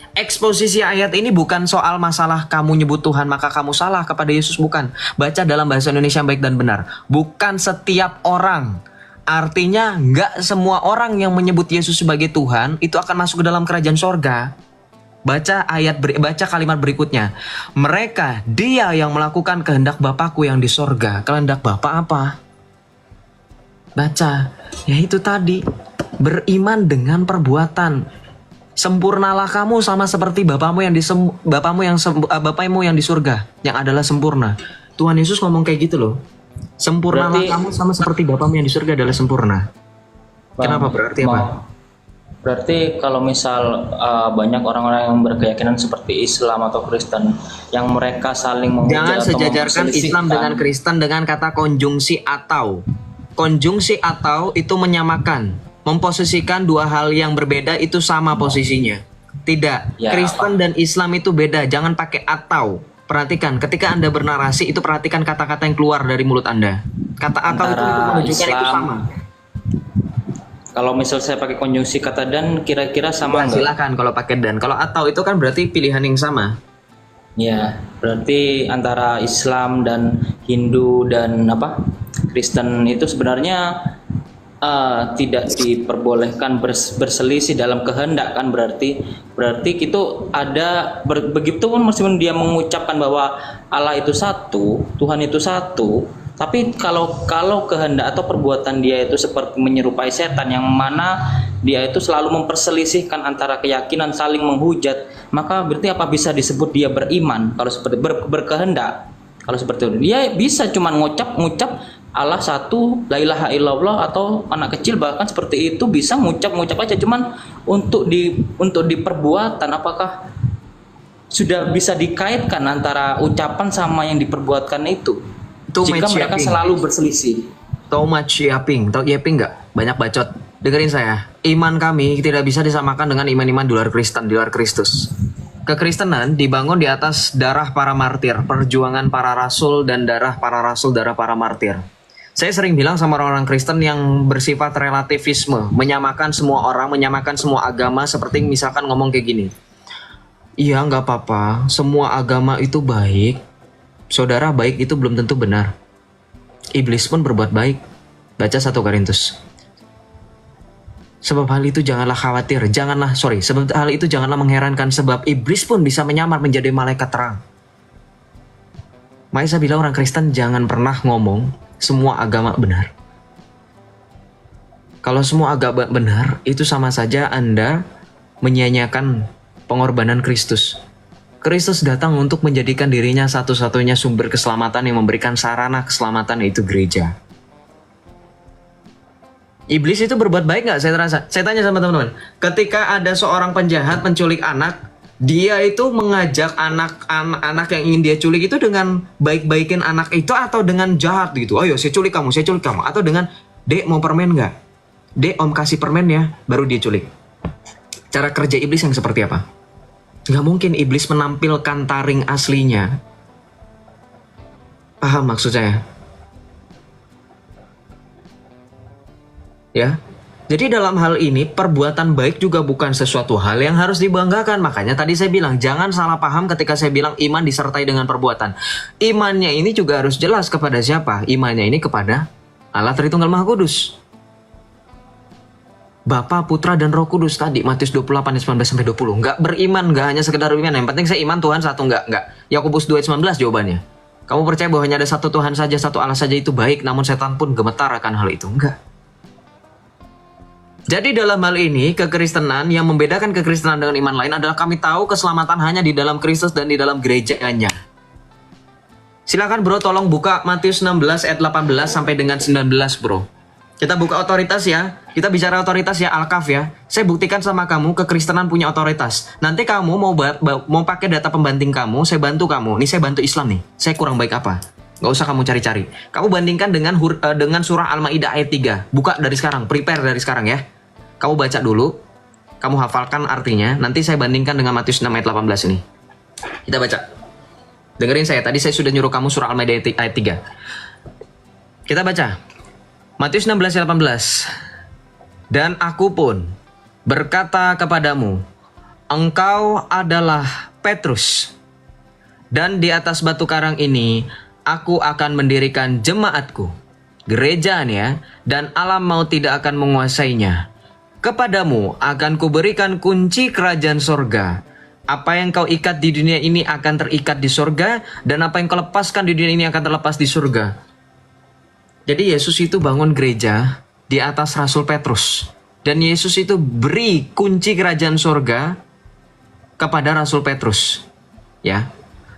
Eksposisi ayat ini bukan soal masalah kamu nyebut Tuhan maka kamu salah kepada Yesus, bukan. Baca dalam bahasa Indonesia yang baik dan benar. Bukan setiap orang. Artinya nggak semua orang yang menyebut Yesus sebagai Tuhan itu akan masuk ke dalam kerajaan sorga. Baca kalimat berikutnya. Mereka, dia yang melakukan kehendak Bapakku yang di sorga. Kehendak Bapak apa? Baca, ya itu tadi, beriman dengan perbuatan. Sempurnalah kamu sama seperti Bapakmu yang di surga, yang adalah sempurna. Tuhan Yesus ngomong kayak gitu loh. Sempurnalah kamu sama seperti Bapakmu yang di surga adalah sempurna. Kenapa berarti apa? Berarti kalau misal banyak orang-orang yang berkeyakinan seperti Islam atau Kristen yang mereka saling menghujat jangan atau sejajarkan Islam dengan Kristen dengan kata konjungsi atau. Konjungsi atau itu menyamakan, memposisikan dua hal yang berbeda itu sama posisinya. Tidak, Ya, Kristen dan Islam itu beda, jangan pakai atau. Perhatikan, ketika Anda bernarasi itu perhatikan kata-kata yang keluar dari mulut Anda. Kata atau itu menunjukkan itu sama. Kalau misal saya pakai konjungsi kata dan kira-kira sama nggak? Silakan kalau pakai dan. Kalau atau itu kan berarti pilihan yang sama. Ya, berarti antara Islam dan Hindu dan Kristen itu sebenarnya tidak diperbolehkan berselisih dalam kehendak kan, berarti itu ada begitu pun meskipun dia mengucapkan bahwa Allah itu satu, Tuhan itu satu, tapi kalau kehendak atau perbuatan dia itu seperti menyerupai setan yang mana dia itu selalu memperselisihkan antara keyakinan, saling menghujat, maka berarti apa bisa disebut dia beriman kalau seperti berkehendak? Kalau seperti itu dia bisa cuman ngucap Allah satu, la ilaha illallah, atau anak kecil bahkan seperti itu bisa ngucap aja, cuman untuk di perbuatan apakah sudah bisa dikaitkan antara ucapan sama yang diperbuatkan itu? Jika mereka selalu berselisih. Too much yapping, tau yapping nggak? Banyak bacot. Dengerin saya, iman kami tidak bisa disamakan dengan iman-iman di luar Kristen, di luar Kristus. Kekristenan dibangun di atas darah para martir, perjuangan para rasul dan darah para rasul, darah para martir. Saya sering bilang sama orang-orang Kristen yang bersifat relativisme, menyamakan semua orang, menyamakan semua agama, seperti misalkan ngomong kayak gini. Iya nggak apa-apa, semua agama itu baik. Saudara, baik itu belum tentu benar. Iblis pun berbuat baik. Baca 1 Korintus. Sebab hal itu janganlah khawatir, sebab hal itu janganlah mengherankan, sebab iblis pun bisa menyamar menjadi malaikat terang. Makanya saya bilang orang Kristen jangan pernah ngomong semua agama benar. Kalau semua agama benar, itu sama saja Anda menyia-nyiakan pengorbanan Kristus. Kristus datang untuk menjadikan dirinya satu-satunya sumber keselamatan yang memberikan sarana keselamatan, yaitu gereja. Iblis itu berbuat baik nggak? Saya tanya sama teman-teman. Ketika ada seorang penjahat menculik anak, dia itu mengajak anak yang ingin dia culik itu dengan baik-baikin anak itu atau dengan jahat gitu. Ayo saya culik kamu. Atau dengan, dek mau permen nggak? Om kasih permennya, baru dia culik. Cara kerja iblis yang seperti apa? Nggak mungkin iblis menampilkan taring aslinya. Paham maksud saya? Ya. Jadi dalam hal ini, perbuatan baik juga bukan sesuatu hal yang harus dibanggakan. Makanya tadi saya bilang, jangan salah paham ketika saya bilang iman disertai dengan perbuatan. Imannya ini juga harus jelas kepada siapa? Imannya ini kepada Allah Tritunggal Maha Kudus. Bapa, Putra, dan Roh Kudus tadi, Matius 28, 19-20. Nggak beriman, nggak hanya sekedar iman. Yang penting saya iman Tuhan satu, nggak. Yakobus 2:19 jawabannya. Kamu percaya bahwa hanya ada satu Tuhan saja, satu Allah saja itu baik, namun setan pun gemetar akan hal itu. Enggak. Jadi dalam hal ini, kekristenan yang membedakan kekristenan dengan iman lain adalah kami tahu keselamatan hanya di dalam Kristus dan di dalam gerejanya. Silakan bro, tolong buka Matius 16 ayat 18 sampai dengan 19 bro. Kita buka otoritas ya. Kita bicara otoritas ya, Alkaf ya. Saya buktikan sama kamu, kekristenan punya otoritas. Nanti kamu mau pakai data pembanting kamu, saya bantu kamu. Nih saya bantu Islam nih. Saya kurang baik apa? Gak usah kamu cari-cari. Kamu bandingkan dengan surah Al-Maidah ayat 3. Buka dari sekarang, prepare dari sekarang ya. Kamu baca dulu, kamu hafalkan artinya, nanti saya bandingkan dengan Matius 6 ayat 18 ini. Kita baca. Dengerin saya, tadi saya sudah nyuruh kamu surah Al-Maidah ayat 3. Kita baca. Matius 16 ayat 18. Dan aku pun berkata kepadamu, engkau adalah Petrus, dan di atas batu karang ini aku akan mendirikan jemaatku, gerejanya, dan alam maut tidak akan menguasainya. Kepadamu akan kuberikan kunci kerajaan sorga. Apa yang kau ikat di dunia ini akan terikat di sorga, dan apa yang kau lepaskan di dunia ini akan terlepas di surga. Jadi Yesus itu bangun gereja di atas Rasul Petrus. Dan Yesus itu beri kunci kerajaan sorga kepada Rasul Petrus. Ya.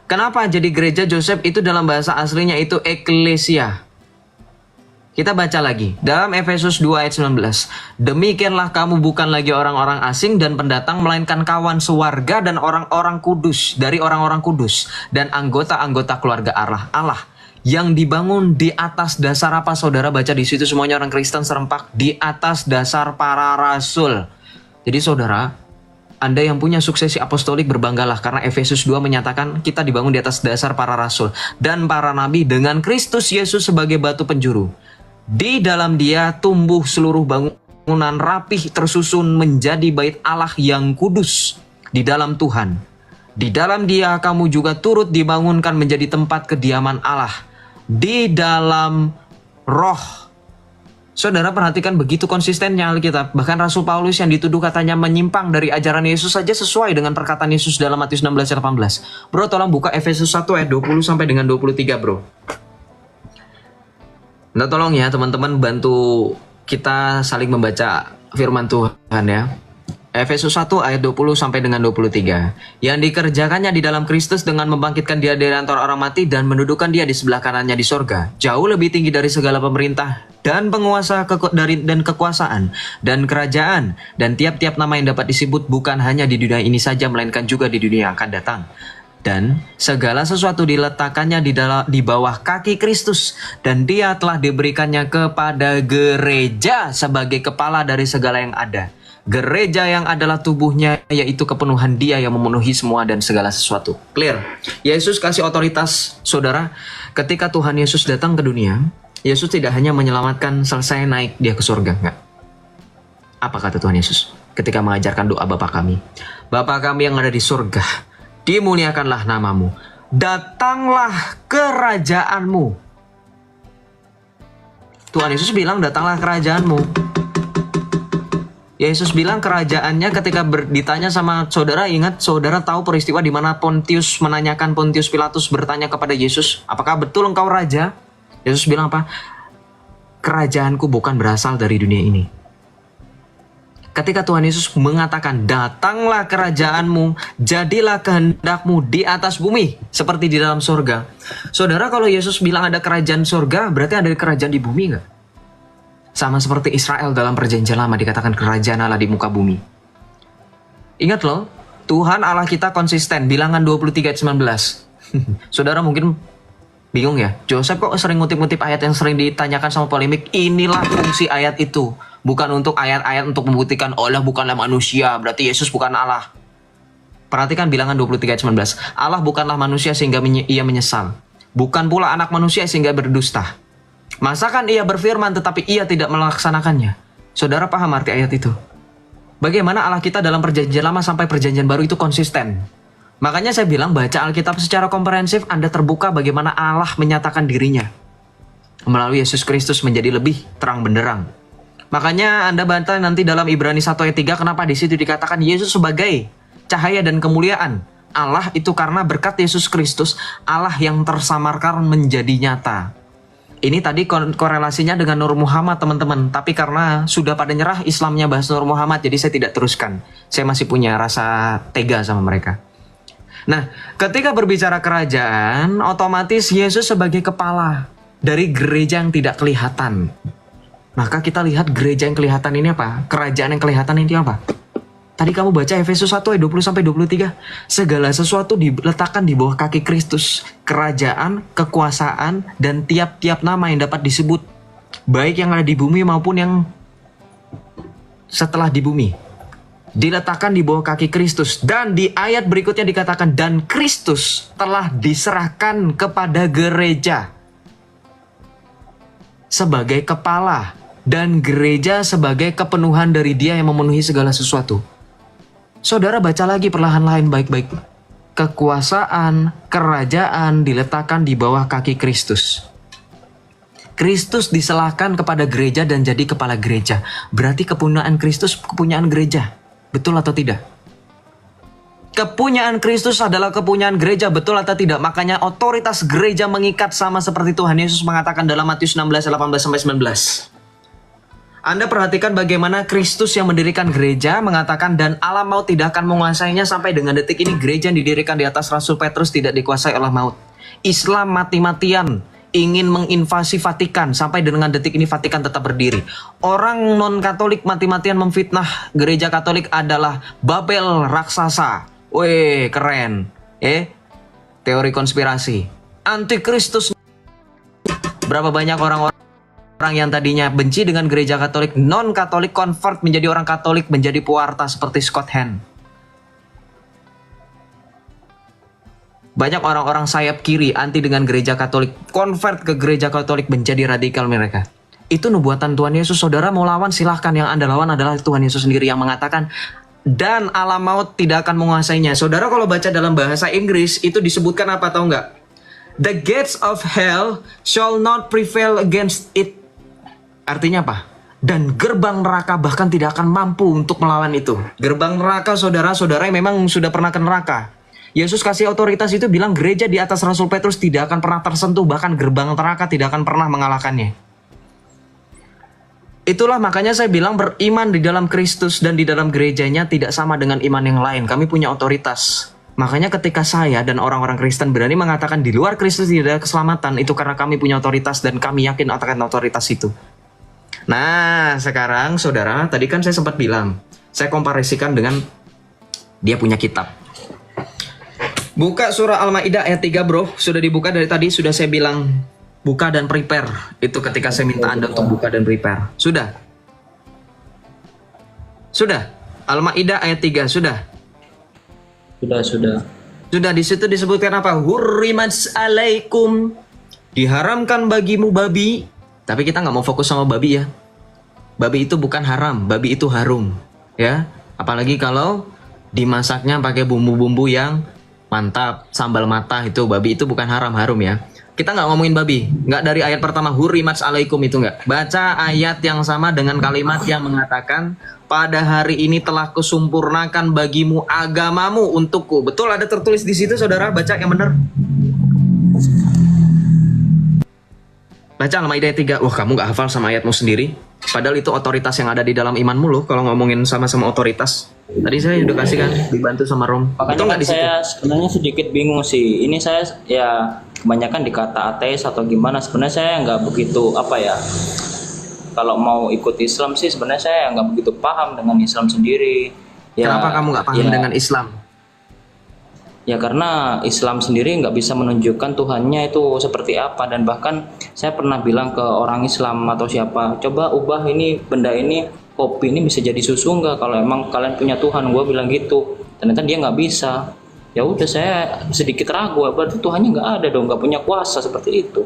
Kenapa jadi gereja Joseph itu dalam bahasa aslinya itu eklesia? Kita baca lagi, dalam Efesus 2 ayat 19. Demikianlah kamu bukan lagi orang-orang asing dan pendatang, melainkan kawan sewarga dan orang-orang kudus, dari orang-orang kudus, dan anggota-anggota keluarga Allah yang dibangun di atas dasar apa saudara? Baca di situ semuanya orang Kristen serempak, di atas dasar para rasul. Jadi saudara, Anda yang punya suksesi apostolik berbanggalah, karena Efesus 2 menyatakan kita dibangun di atas dasar para rasul dan para nabi dengan Kristus Yesus sebagai batu penjuru. Di dalam dia tumbuh seluruh bangunan rapih tersusun menjadi bait Allah yang kudus di dalam Tuhan. Di dalam dia kamu juga turut dibangunkan menjadi tempat kediaman Allah di dalam roh. Saudara perhatikan begitu konsistennya Alkitab. Bahkan Rasul Paulus yang dituduh katanya menyimpang dari ajaran Yesus saja sesuai dengan perkataan Yesus dalam Matius 16 ayat 18. Bro, tolong buka Efesus 1 ayat 20 sampai dengan 23 bro. Nah tolong ya teman-teman bantu kita saling membaca firman Tuhan ya. Efesus 1 ayat 20 sampai dengan 23. Yang dikerjakannya di dalam Kristus dengan membangkitkan dia dari antara orang mati dan mendudukan dia di sebelah kanannya di sorga. Jauh lebih tinggi dari segala pemerintah dan penguasa dan kekuasaan dan kerajaan dan tiap-tiap nama yang dapat disebut, bukan hanya di dunia ini saja melainkan juga di dunia yang akan datang. Dan segala sesuatu diletakkannya di bawah kaki Kristus, dan dia telah diberikannya kepada gereja sebagai kepala dari segala yang ada. Gereja yang adalah tubuhnya, yaitu kepenuhan dia yang memenuhi semua dan segala sesuatu. Clear? Yesus kasih otoritas, saudara. Ketika Tuhan Yesus datang ke dunia, Yesus tidak hanya menyelamatkan selesai naik dia ke surga, enggak. Apa kata Tuhan Yesus ketika mengajarkan doa Bapa kami? Bapa kami yang ada di surga, dimuliakanlah namamu, datanglah kerajaanmu. Tuhan Yesus bilang datanglah kerajaanmu. Yesus bilang kerajaannya ketika ditanya sama saudara, ingat saudara tahu peristiwa di mana Pontius menanyakan, Pontius Pilatus bertanya kepada Yesus, apakah betul engkau raja? Yesus bilang apa? Kerajaanku bukan berasal dari dunia ini. Ketika Tuhan Yesus mengatakan, datanglah kerajaanmu, jadilah kehendakmu di atas bumi seperti di dalam surga. Saudara, kalau Yesus bilang ada kerajaan surga, berarti ada kerajaan di bumi nggak? Sama seperti Israel dalam perjanjian lama dikatakan kerajaan Allah di muka bumi. Ingat loh, Tuhan Allah kita konsisten, bilangan 23 ayat 19. Saudara mungkin bingung ya, Joseph kok sering ngutip-ngutip ayat yang sering ditanyakan sama polemik. Inilah fungsi ayat itu. Bukan untuk ayat-ayat untuk membuktikan Allah bukanlah manusia, berarti Yesus bukan Allah. Perhatikan bilangan 23 ayat 19. Allah bukanlah manusia sehingga ia menyesal. Bukan pula anak manusia sehingga berdusta. Masakan ia berfirman tetapi ia tidak melaksanakannya. Saudara paham arti ayat itu? Bagaimana Allah kita dalam perjanjian lama sampai perjanjian baru itu konsisten. Makanya saya bilang baca Alkitab secara komprehensif, Anda terbuka bagaimana Allah menyatakan dirinya. Melalui Yesus Kristus menjadi lebih terang benderang. Makanya Anda baca nanti dalam Ibrani 1 ayat 3, kenapa di situ dikatakan Yesus sebagai cahaya dan kemuliaan Allah itu karena berkat Yesus Kristus, Allah yang tersamarkan menjadi nyata. Ini tadi korelasinya dengan Nur Muhammad teman-teman. Tapi karena sudah pada nyerah Islamnya bahas Nur Muhammad, jadi saya tidak teruskan. Saya masih punya rasa tega sama mereka. Nah, ketika berbicara kerajaan, otomatis Yesus sebagai kepala dari gereja yang tidak kelihatan. Maka kita lihat gereja yang kelihatan ini apa? Kerajaan yang kelihatan ini apa? Tadi kamu baca Efesus 1 ayat 20-23. Segala sesuatu diletakkan di bawah kaki Kristus. Kerajaan, kekuasaan, dan tiap-tiap nama yang dapat disebut. Baik yang ada di bumi maupun yang setelah di bumi. Diletakkan di bawah kaki Kristus. Dan di ayat berikutnya dikatakan, dan Kristus telah diserahkan kepada gereja sebagai kepala. Dan gereja sebagai kepenuhan dari Dia yang memenuhi segala sesuatu. Saudara baca lagi perlahan-lahan baik-baik. Kekuasaan, kerajaan diletakkan di bawah kaki Kristus. Kristus diserahkan kepada gereja dan jadi kepala gereja. Berarti kepunyaan Kristus kepunyaan gereja. Betul atau tidak? Kepunyaan Kristus adalah kepunyaan gereja, betul atau tidak? Makanya otoritas gereja mengikat sama seperti Tuhan Yesus mengatakan dalam Matius 16, 18-19. Anda perhatikan bagaimana Kristus yang mendirikan gereja mengatakan, dan alam maut tidak akan menguasainya. Sampai dengan detik ini gereja yang didirikan di atas Rasul Petrus tidak dikuasai oleh maut. Islam mati-matian ingin menginvasi Vatikan. Sampai dengan detik ini Vatikan tetap berdiri. Orang non-Katolik mati-matian memfitnah gereja Katolik adalah Babel raksasa. Weh, keren. Teori konspirasi. Antikristus. Berapa banyak orang-orang yang tadinya benci dengan gereja Katolik, non-Katolik convert menjadi orang Katolik, menjadi pewarta seperti Scott Hahn. Banyak orang-orang sayap kiri anti dengan gereja Katolik, convert ke gereja Katolik menjadi radikal mereka. Itu nubuatan Tuhan Yesus. Saudara mau lawan silahkan, yang Anda lawan adalah Tuhan Yesus sendiri yang mengatakan, dan alam maut tidak akan menguasainya. Saudara kalau baca dalam bahasa Inggris itu disebutkan apa tahu nggak? The gates of hell shall not prevail against it. Artinya apa? Dan gerbang neraka bahkan tidak akan mampu untuk melawan itu. Gerbang neraka, saudara-saudara yang memang sudah pernah ke neraka. Yesus kasih otoritas itu, bilang gereja di atas Rasul Petrus tidak akan pernah tersentuh. Bahkan gerbang neraka tidak akan pernah mengalahkannya. Itulah makanya saya bilang beriman di dalam Kristus dan di dalam gerejanya tidak sama dengan iman yang lain. Kami punya otoritas. Makanya ketika saya dan orang-orang Kristen berani mengatakan di luar Kristus tidak ada keselamatan, itu karena kami punya otoritas dan kami yakin akan otoritas itu. Nah, sekarang saudara, tadi kan saya sempat bilang, saya komparisikan dengan dia punya kitab. Buka surah Al-Maidah ayat 3 bro, sudah dibuka dari tadi, sudah saya bilang buka dan prepare. Itu ketika saya minta Anda untuk buka dan prepare. Sudah? Sudah? Al-Maidah ayat 3, sudah? Sudah, di situ disebutkan apa? Hurrimat alaikum, diharamkan bagimu babi. Tapi kita nggak mau fokus sama babi ya. Babi itu bukan haram, babi itu harum, ya. Apalagi kalau dimasaknya pakai bumbu-bumbu yang mantap, sambal mata itu, babi itu bukan haram, harum ya. Kita nggak ngomongin babi, nggak dari ayat pertama hurrimat alaikum itu nggak. Baca ayat yang sama dengan kalimat yang mengatakan pada hari ini telah kusempurnakan bagimu agamamu untukku. Betul, ada tertulis di situ saudara, baca yang benar. Baca Al-Maidah 3. Wah, kamu gak hafal sama ayatmu sendiri. Padahal itu otoritas yang ada di dalam imanmu loh. Kalau ngomongin sama-sama otoritas. Tadi saya udah kasih kan, dibantu sama Rom. Makanya kan saya sebenarnya sedikit bingung sih. Ini saya ya kebanyakan dikata ateis atau gimana. Sebenarnya saya nggak begitu kalau mau ikut Islam sih sebenarnya saya nggak begitu paham dengan Islam sendiri. Ya, kenapa kamu nggak paham dengan Islam? Ya karena Islam sendiri nggak bisa menunjukkan Tuhannya itu seperti apa, dan bahkan saya pernah bilang ke orang Islam atau siapa, coba ubah ini benda ini, kopi ini bisa jadi susu nggak kalau emang kalian punya Tuhan, gue bilang gitu. Ternyata dia nggak bisa. Ya udah, saya sedikit ragu, berarti Tuhannya nggak ada dong, nggak punya kuasa seperti itu.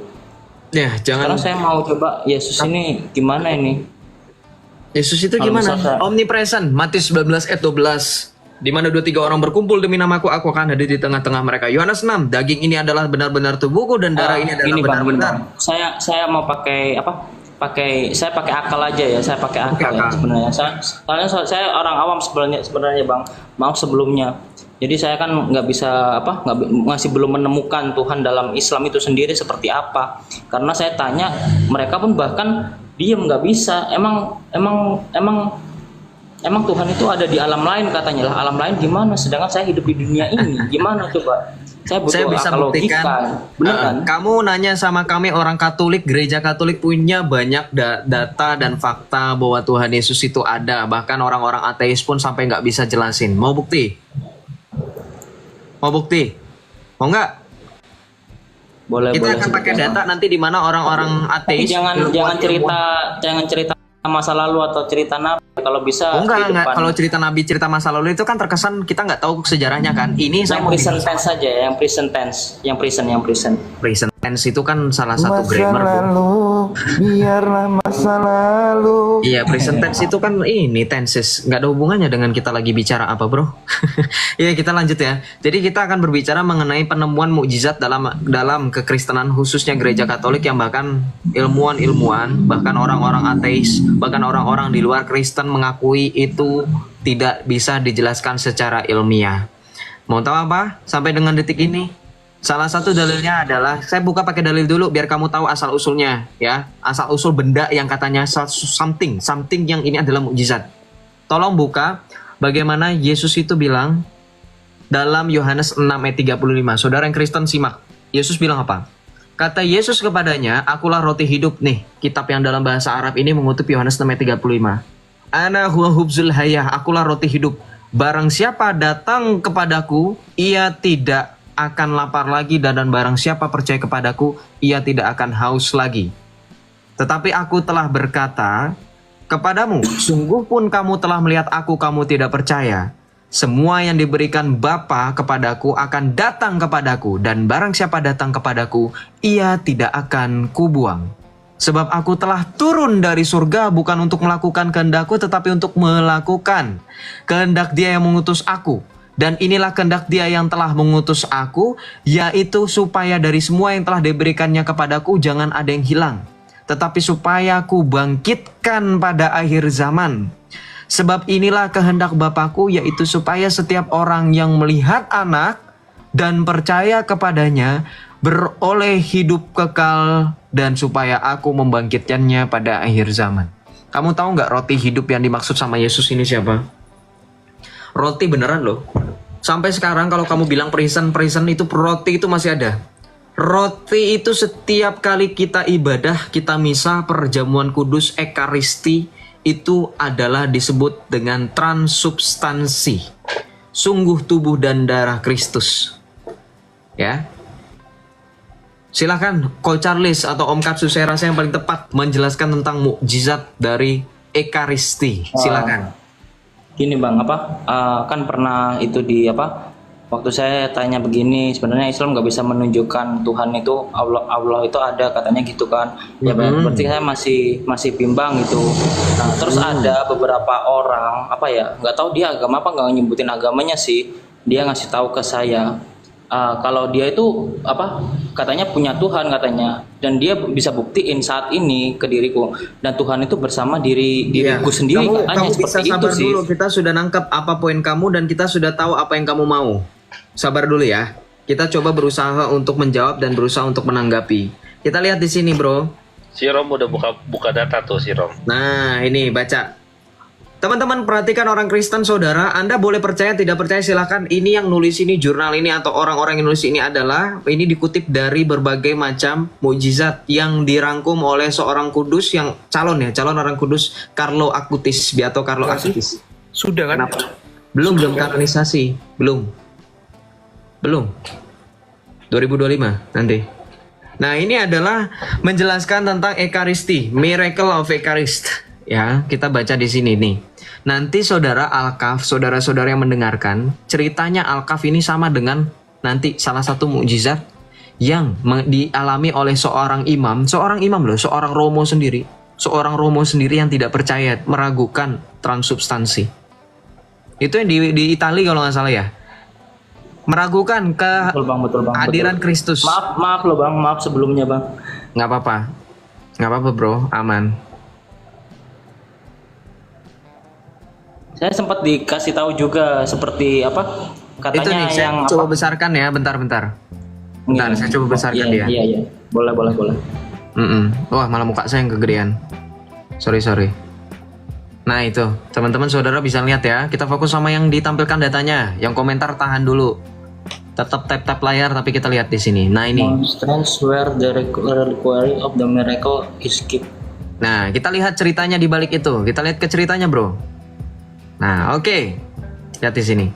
Ya, jangan. Sekarang saya mau coba Yesus ini gimana ini? Yesus itu Kalau gimana? misalkan- Omnipresent, Matius 19 ayat 12. Di mana 2-3 orang berkumpul demi namaku, aku akan hadir di tengah-tengah mereka. Yohanes 6, daging ini adalah benar-benar tubuhku dan darah ini adalah Gini, Bang, benar-benar. saya mau pakai apa? Saya pakai akal aja ya. Saya pakai akal ya sebenarnya. Saya orang awam sebenarnya Bang. Maaf sebelumnya. Jadi saya kan nggak bisa masih belum menemukan Tuhan dalam Islam itu sendiri seperti apa. Karena saya tanya, mereka pun bahkan diem, nggak bisa. Emang Tuhan itu ada di alam lain katanya lah. Alam lain gimana? Sedangkan saya hidup di dunia ini. Gimana coba? Saya bisa akal buktikan. logika. Benar kan? Kamu nanya sama kami orang Katolik, gereja Katolik punya banyak data dan fakta bahwa Tuhan Yesus itu ada. Bahkan orang-orang ateis pun sampai nggak bisa jelasin. Mau bukti? Mau bukti? Mau nggak? Boleh. Kita akan pakai data nanti di mana orang-orang ateis. Jangan cerita masa lalu atau cerita nabi kalau bisa. Enggak. depan. Kalau cerita nabi, cerita masa lalu itu kan terkesan kita nggak tahu sejarahnya kan. Ini saya Yang mau present tense saja, yang present tense, yang present. present tense itu kan salah satu Masa grammar. Bu. lalu, biarlah masa lalu. Iya, present tense itu kan ini tenses, nggak ada hubungannya dengan kita lagi bicara apa, bro. Iya, kita lanjut ya. Jadi kita akan berbicara mengenai penemuan mukjizat dalam kekristenan, khususnya gereja Katolik yang bahkan ilmuwan, bahkan orang-orang ateis, bahkan orang-orang di luar Kristen mengakui itu tidak bisa dijelaskan secara ilmiah. Mau tahu apa? Sampai dengan detik ini, salah satu dalilnya adalah, saya buka pakai dalil dulu biar kamu tahu asal usulnya ya, asal usul benda yang katanya something yang ini adalah mukjizat. Tolong buka bagaimana Yesus itu bilang dalam Yohanes 6 ayat 35. Saudara yang Kristen simak. Yesus bilang apa? Kata Yesus kepadanya, akulah roti hidup. Nih, kitab yang dalam bahasa Arab ini mengutip Yohanes 6 ayat 35. Ana huwa hubzul hayah, akulah roti hidup. Barang siapa datang kepadaku, ia tidak akan lapar lagi, dan barang siapa percaya kepadaku, ia tidak akan haus lagi. Tetapi aku telah berkata kepadamu, sungguh pun kamu telah melihat aku, kamu tidak percaya. Semua yang diberikan Bapa kepadaku akan datang kepadaku, dan barang siapa datang kepadaku, ia tidak akan kubuang. Sebab aku telah turun dari surga bukan untuk melakukan kehendakku, tetapi untuk melakukan kehendak Dia yang mengutus aku. Dan inilah kehendak Dia yang telah mengutus aku, yaitu supaya dari semua yang telah diberikannya kepadaku jangan ada yang hilang, tetapi supaya aku bangkitkan pada akhir zaman. Sebab inilah kehendak Bapakku, yaitu supaya setiap orang yang melihat Anak dan percaya kepadanya beroleh hidup kekal, dan supaya aku membangkitkannya pada akhir zaman. Kamu tahu nggak roti hidup yang dimaksud sama Yesus ini siapa? Roti beneran loh. Sampai sekarang kalau kamu bilang prison itu, roti itu masih ada. Roti itu setiap kali kita ibadah, kita misa, perjamuan kudus, ekaristi, itu adalah disebut dengan transubstansi. Sungguh tubuh dan darah Kristus. Ya. Silakan Ko Charles atau Om Katsu, saya rasa yang paling tepat menjelaskan tentang mukjizat dari ekaristi. Silakan. Gini Bang, kan pernah itu waktu saya tanya begini, sebenarnya Islam nggak bisa menunjukkan Tuhan itu Allah itu ada katanya gitu kan. Ya berarti saya masih bimbang gitu. Nah, terus ada beberapa orang nggak tahu dia agama apa, nggak nyebutin agamanya sih. Dia ngasih tahu ke saya kalau dia itu katanya punya Tuhan katanya, dan dia bisa buktiin saat ini ke diriku, dan Tuhan itu bersama diriku sendiri katanya. Kamu Seperti bisa sabar itu sih. dulu, kita sudah nangkep apa poin kamu dan kita sudah tahu apa yang kamu mau. Sabar dulu ya. Kita coba berusaha untuk menjawab dan berusaha untuk menanggapi. Kita lihat di sini, bro. Si Rom udah buka data tuh si Rom. Nah, ini baca. Teman-teman perhatikan orang Kristen saudara, Anda boleh percaya tidak percaya silakan. Ini yang nulis ini, jurnal ini atau orang-orang yang nulis ini adalah, ini dikutip dari berbagai macam mukjizat yang dirangkum oleh seorang kudus yang calon orang kudus, Carlo Acutis, Beato Carlo Acutis. Sudah kan? Kenapa? Belum kanonisasi, belum. Belum. 2025 nanti. Nah, ini adalah menjelaskan tentang Ekaristi, Miracle of Eucharist. Ya, kita baca di sini nih. Nanti saudara Alkaf, saudara-saudara yang mendengarkan, ceritanya Alkaf ini sama dengan nanti salah satu mukjizat yang dialami oleh seorang imam loh, seorang romo sendiri yang tidak percaya, meragukan transubstansi. Itu yang di Italia kalau nggak salah ya. Meragukan Betul bang, kehadiran betul. Kristus. Maaf loh bang, maaf sebelumnya bang. Nggak apa-apa bro, aman. Saya sempat dikasih tahu juga seperti apa katanya Itu nih, saya yang coba apa? besarkan ya, bentar. Bentar, saya coba besarkan dia. Iya. Boleh. Wah, malah muka saya yang kegedean. Sorry. Nah itu, teman-teman saudara bisa lihat ya. Kita fokus sama yang ditampilkan datanya. Yang komentar tahan dulu. Tetap tap layar tapi kita lihat di sini. Nah ini. Monstrance where the reliquary of the miracle is kept. Nah, kita lihat ceritanya di balik itu. Kita lihat ke ceritanya, bro. Nah, oke. Lihat di sini.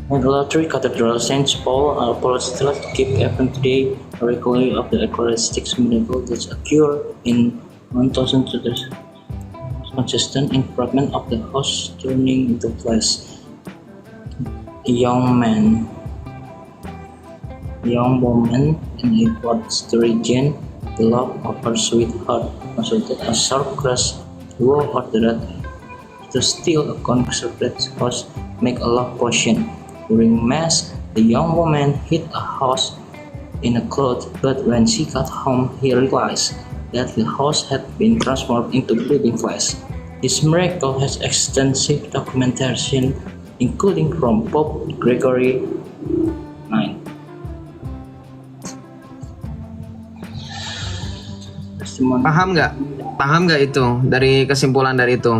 Idolatry Cathedral Saint Paul Apostolic keep even today a reliquary of the Eucharistic miracle that occurred in 1000 consistent in fragment of the host turning into flesh. A young woman in a what's the region, the love of her sweetheart, consulted a sharp crush, who ordered to steal a consecrated host, make a love potion. During mass, the young woman hid a host in a cloth, but when she got home, he realized that the host had been transformed into living flesh. This miracle has extensive documentation, including from Pope Gregory IX. Paham nggak itu dari kesimpulan dari itu?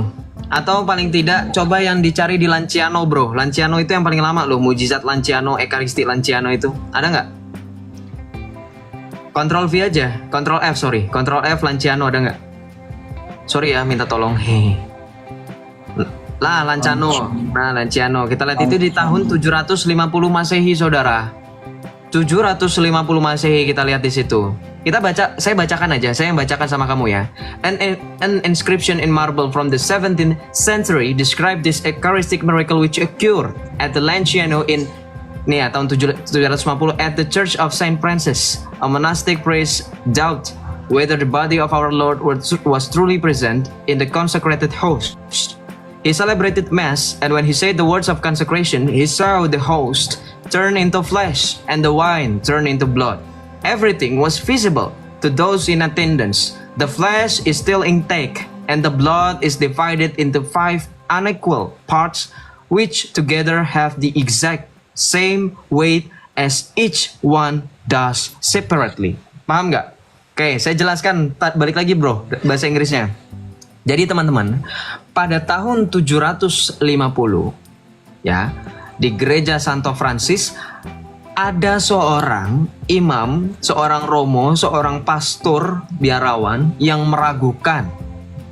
Atau paling tidak coba yang dicari di Lanciano, bro. Lanciano itu yang paling lama loh, mujizat Lanciano, Ekaristi Lanciano itu. Ada nggak? Ctrl V aja, Ctrl F Lanciano ada nggak? Sorry ya, minta tolong. Lah Lanciano. Nah, Lanciano. Kita lihat itu di tahun 750 Masehi, saudara. 750 Masehi kita lihat di situ. Saya bacakan aja, saya yang bacakan sama kamu ya. An inscription in marble from the 17th century describe this Eucharistic miracle which occurred at the Lanciano in tahun 750 at the Church of Saint Francis. A monastic priest doubt whether the body of our Lord was truly present in the consecrated host. He celebrated Mass, and when he said the words of consecration, he saw the host turn into flesh and the wine turn into blood. Everything was visible to those in attendance. The flesh is still intact, and the blood is divided into 5 unequal parts, which together have the exact same weight as each one does separately. Paham nggak? Oke, saya jelaskan balik lagi bro, bahasa Inggrisnya. Jadi teman-teman, pada tahun 750 ya, di gereja Santo Francis ada seorang imam, seorang romo, seorang pastor biarawan yang meragukan.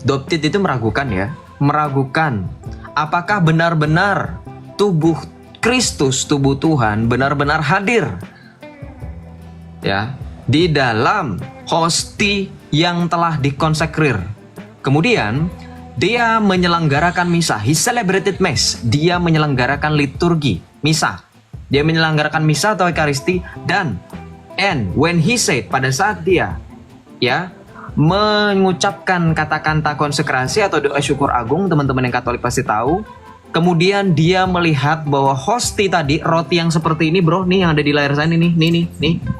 Doptit itu meragukan ya, meragukan apakah benar-benar tubuh Kristus, tubuh Tuhan benar-benar hadir ya di dalam hosti yang telah dikonsekrir. Kemudian dia menyelenggarakan misa, he celebrated mass, dia menyelenggarakan liturgi misa. Dia menyelenggarakan misa atau Ekaristi, dan when he said, pada saat dia ya mengucapkan kata-kata konsekrasi atau doa syukur agung, teman-teman yang Katolik pasti tahu. Kemudian dia melihat bahwa hosti tadi, roti yang seperti ini bro, nih yang ada di layar sana nih,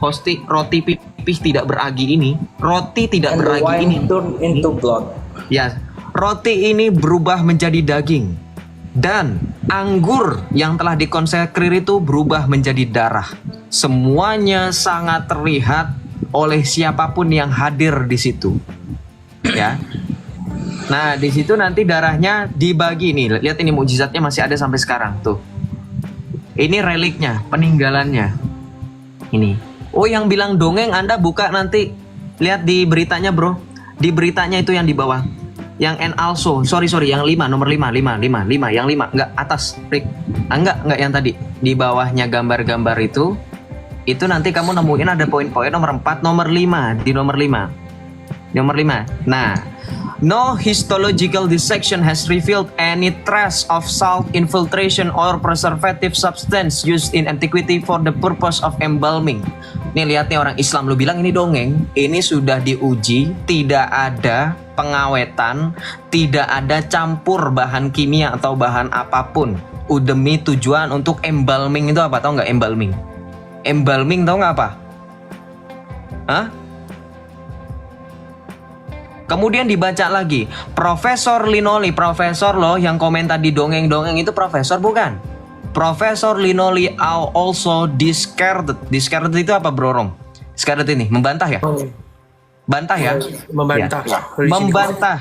hosti roti pipih tidak beragi ini, roti tidak beragi ini, turn into blood. Ya, roti ini berubah menjadi daging. Dan anggur yang telah dikonsekrir itu berubah menjadi darah. Semuanya sangat terlihat oleh siapapun yang hadir di situ. Ya. Nah, di situ nanti darahnya dibagi nih. Lihat ini mukjizatnya masih ada sampai sekarang tuh. Ini reliknya, peninggalannya. Ini. Oh, yang bilang dongeng Anda buka nanti. Lihat di beritanya, bro. Di beritanya itu yang di bawah. Yang and also, sorry, yang 5, nomor 5, yang 5, enggak atas, Rick. Enggak yang tadi. Di bawahnya gambar-gambar itu, Itu nanti kamu nemuin ada poin-poin nomor 4, nomor 5, di nomor 5. Nomor 5. Nah, no histological dissection has revealed any trace of salt infiltration or preservative substance used in antiquity for the purpose of embalming. Nih lihat nih orang Islam, lu bilang ini dongeng, ini sudah diuji, tidak ada pengawetan, tidak ada campur bahan kimia atau bahan apapun. Demi tujuan untuk embalming itu apa? Tahu nggak embalming? Embalming tahu nggak apa? Hah? Kemudian dibaca lagi, Profesor Linoli, profesor loh yang komentar di dongeng-dongeng itu profesor bukan? Profesor Linoli also discarded. Discarded itu apa bro Rom? Discarded ini, membantah ya? Bantah ya? Membantah. Ya. Membantah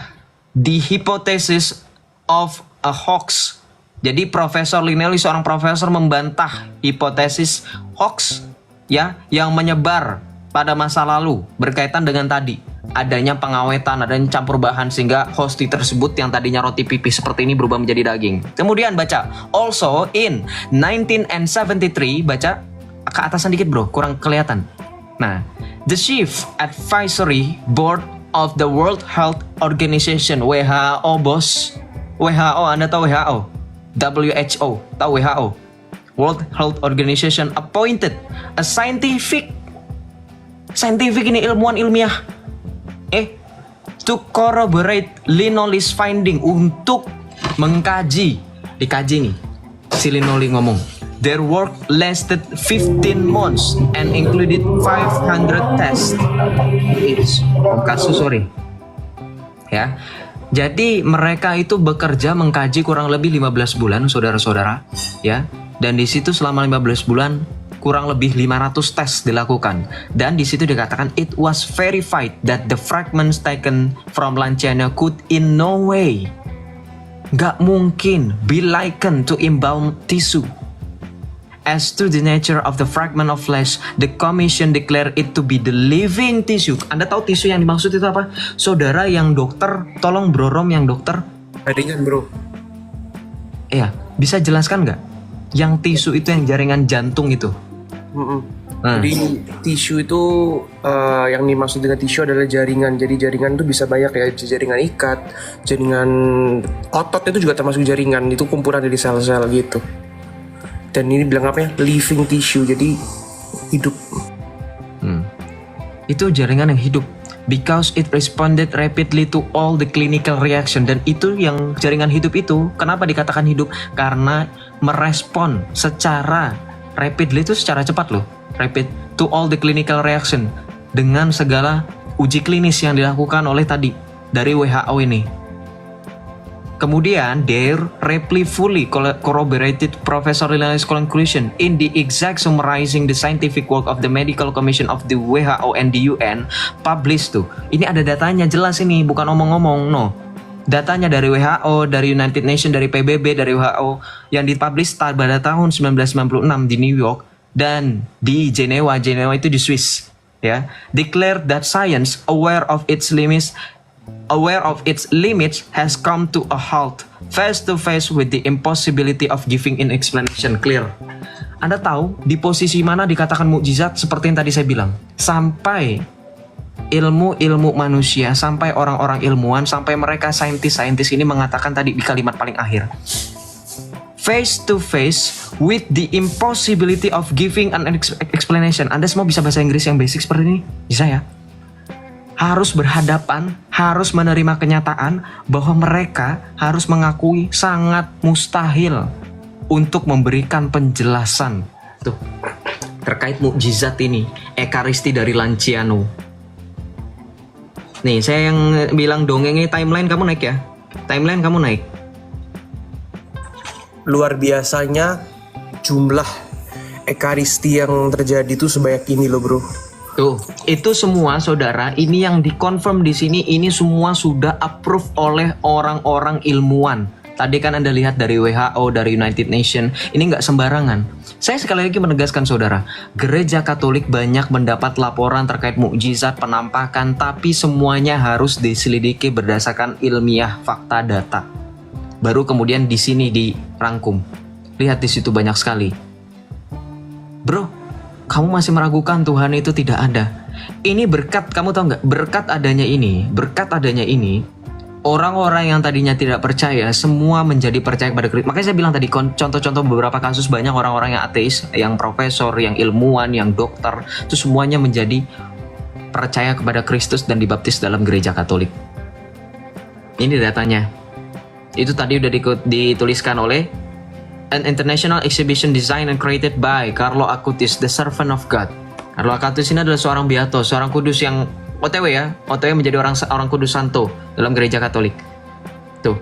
the hypothesis of a hoax. Jadi Profesor Linoli seorang profesor membantah hipotesis hoax ya yang menyebar pada masa lalu berkaitan dengan tadi adanya pengawetan, adanya campur bahan sehingga hosti tersebut yang tadinya roti pipih seperti ini berubah menjadi daging. Kemudian baca, also in 1973, baca ke atasan dikit bro, kurang kelihatan. Nah, the Chief Advisory Board of the World Health Organization, WHO bos, WHO, Anda tahu WHO? WHO, tahu WHO? World Health Organization appointed a scientific ini ilmuwan ilmiah to corroborate Linoli's finding, untuk mengkaji, dikaji nih si Linoli ngomong. Their work lasted 15 months and included 500 tests. Kasus sorry. Ya. Jadi mereka itu bekerja mengkaji kurang lebih 15 bulan, saudara-saudara, ya. Dan di situ selama 15 bulan kurang lebih 500 tes dilakukan. Dan di situ dikatakan it was verified that the fragments taken from Lanciano could in no way, gak mungkin, be likened to embalmed tissue. As to the nature of the fragment of flesh, the commission declared it to be the living tissue. Anda tahu tisu yang dimaksud itu apa? Saudara yang dokter, tolong bro Rom yang dokter. Jaringan bro. Iya, bisa jelaskan nggak? Yang tisu itu yang jaringan jantung itu. Jadi tisu itu yang dimaksud dengan tisu adalah jaringan. Jadi jaringan itu bisa banyak ya, jaringan ikat, jaringan otot itu juga termasuk jaringan. Itu kumpulan dari sel-sel gitu. Dan ini bilang apa ya? Living tissue, jadi hidup. Itu jaringan yang hidup. Because it responded rapidly to all the clinical reaction. Dan itu yang jaringan hidup itu, kenapa dikatakan hidup? Karena merespon secara rapidly, itu secara cepat loh. Rapid to all the clinical reaction. Dengan segala uji klinis yang dilakukan oleh tadi dari WHO ini. Kemudian, they rapidly fully corroborated Professor Linoli's conclusion in the exact summarizing the scientific work of the Medical Commission of the WHO and the UN published tuh. Ini ada datanya jelas ini, bukan omong-omong, no. Datanya dari WHO, dari United Nations, dari PBB, dari WHO yang dipublish pada tahun 1996 di New York dan di Jenewa itu di Swiss, ya. Declared that science aware of its limits has come to a halt, face to face with the impossibility of giving an explanation clear. Anda tahu di posisi mana dikatakan mukjizat seperti yang tadi saya bilang? Sampai ilmu manusia, sampai orang-orang ilmuwan, sampai mereka saintis ini mengatakan tadi di kalimat paling akhir. Face to face with the impossibility of giving an explanation. Anda semua bisa bahasa Inggris yang basic seperti ini? Bisa ya? Harus berhadapan, harus menerima kenyataan bahwa mereka harus mengakui sangat mustahil untuk memberikan penjelasan tuh terkait mukjizat ini, ekaristi dari Lanciano. Nih, saya yang bilang dongengnya timeline kamu naik ya. Timeline kamu naik. Luar biasanya jumlah ekaristi yang terjadi itu sebanyak ini loh bro. Tuh, itu semua saudara, ini yang dikonfirm di sini, ini semua sudah approve oleh orang-orang ilmuwan. Tadi kan Anda lihat dari WHO, dari United Nations, ini nggak sembarangan. Saya sekali lagi menegaskan saudara, Gereja Katolik banyak mendapat laporan terkait mukjizat penampakan, tapi semuanya harus diselidiki berdasarkan ilmiah, fakta, data. Baru kemudian di sini dirangkum. Lihat di situ banyak sekali. Bro, kamu masih meragukan Tuhan itu tidak ada. Ini berkat, kamu tahu nggak? Berkat adanya ini, orang-orang yang tadinya tidak percaya semua menjadi percaya kepada Kristus. Makanya saya bilang tadi contoh-contoh beberapa kasus banyak orang-orang yang ateis, yang profesor, yang ilmuwan, yang dokter, itu semuanya menjadi percaya kepada Kristus dan dibaptis dalam gereja Katolik. Ini datanya. Itu tadi udah dituliskan oleh An International Exhibition Designed and Created by Carlo Acutis, the Servant of God. Carlo Acutis ini adalah seorang beato, seorang kudus yang OTW ya, OTW menjadi orang kudus santo dalam gereja Katolik. Tuh,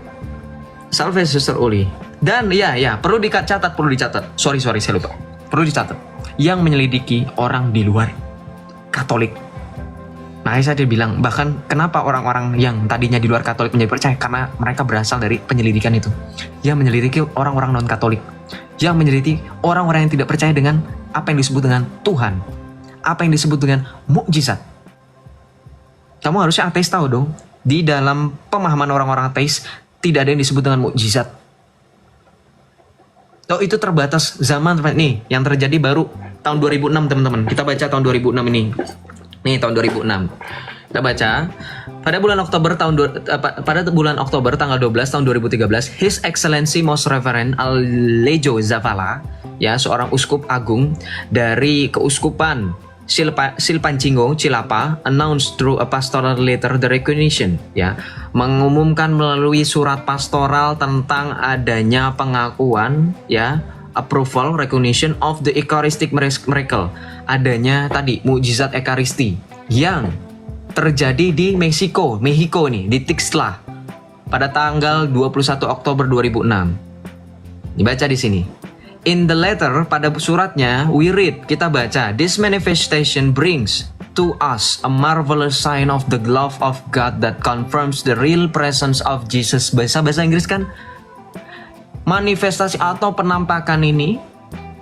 salve Suster Uli. Dan ya, perlu dicatat. Sorry saya lupa. Perlu dicatat. Yang menyelidiki orang di luar Katolik. Nah, saya bilang, bahkan kenapa orang-orang yang tadinya di luar Katolik menjadi percaya? Karena mereka berasal dari penyelidikan itu. Yang menyelidiki orang-orang non-Katolik. Yang menyelidiki orang-orang yang tidak percaya dengan apa yang disebut dengan Tuhan. Apa yang disebut dengan mukjizat. Kamu harusnya ateis tahu dong. Di dalam pemahaman orang-orang ateis, tidak ada yang disebut dengan mukjizat. Oh, itu terbatas zaman. Nih, yang terjadi baru tahun 2006, teman-teman. Kita baca tahun 2006 ini. Nih tahun 2006. Kita baca pada bulan Oktober tanggal 12 tahun 2013, His Excellency Most Reverend Alejo Zavala, ya, seorang uskup agung dari keuskupan Silpancingo, Cilapa, announced through a pastoral letter the recognition, ya, mengumumkan melalui surat pastoral tentang adanya pengakuan, ya, approval, recognition of the Eucharistic miracle, adanya tadi mukjizat Ekaristi yang terjadi di Meksiko nih, di Tixla pada tanggal 21 Oktober 2006. Dibaca di sini. In the letter, pada suratnya, we read, kita baca, this manifestation brings to us a marvelous sign of the love of God that confirms the real presence of Jesus. Bahasa Inggris kan? Manifestasi atau penampakan ini,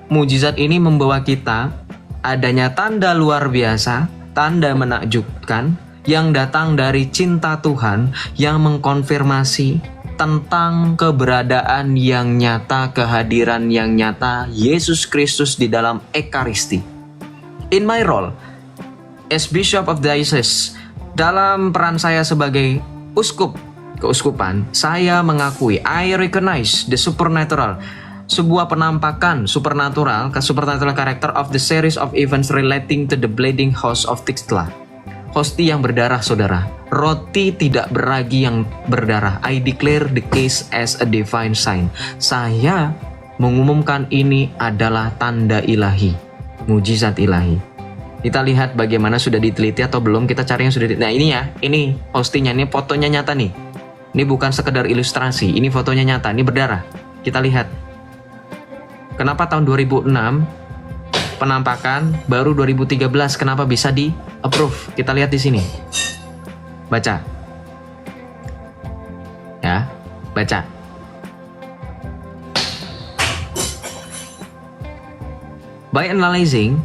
mujizat ini membawa kita adanya tanda luar biasa, tanda menakjubkan yang datang dari cinta Tuhan yang mengkonfirmasi tentang keberadaan yang nyata, kehadiran yang nyata Yesus Kristus di dalam Ekaristi. In my role as Bishop of Diocese, dalam peran saya sebagai uskup keuskupan, saya mengakui, I recognize the supernatural, sebuah penampakan supernatural character of the series of events relating to the bleeding host of Tixla. Hosti yang berdarah, saudara. Roti tidak beragi yang berdarah. I declare the case as a divine sign. Saya mengumumkan ini adalah tanda ilahi, mujizat ilahi. Kita lihat bagaimana sudah diteliti atau belum. Kita cari yang sudah diteliti. Nah ini ya, ini hostinya, ini fotonya nyata nih. Ini bukan sekedar ilustrasi, ini fotonya nyata, ini berdarah. Kita lihat. Kenapa tahun 2006 penampakan, baru 2013 kenapa bisa di-approve? Kita lihat di sini. Baca. Ya, baca. By analyzing,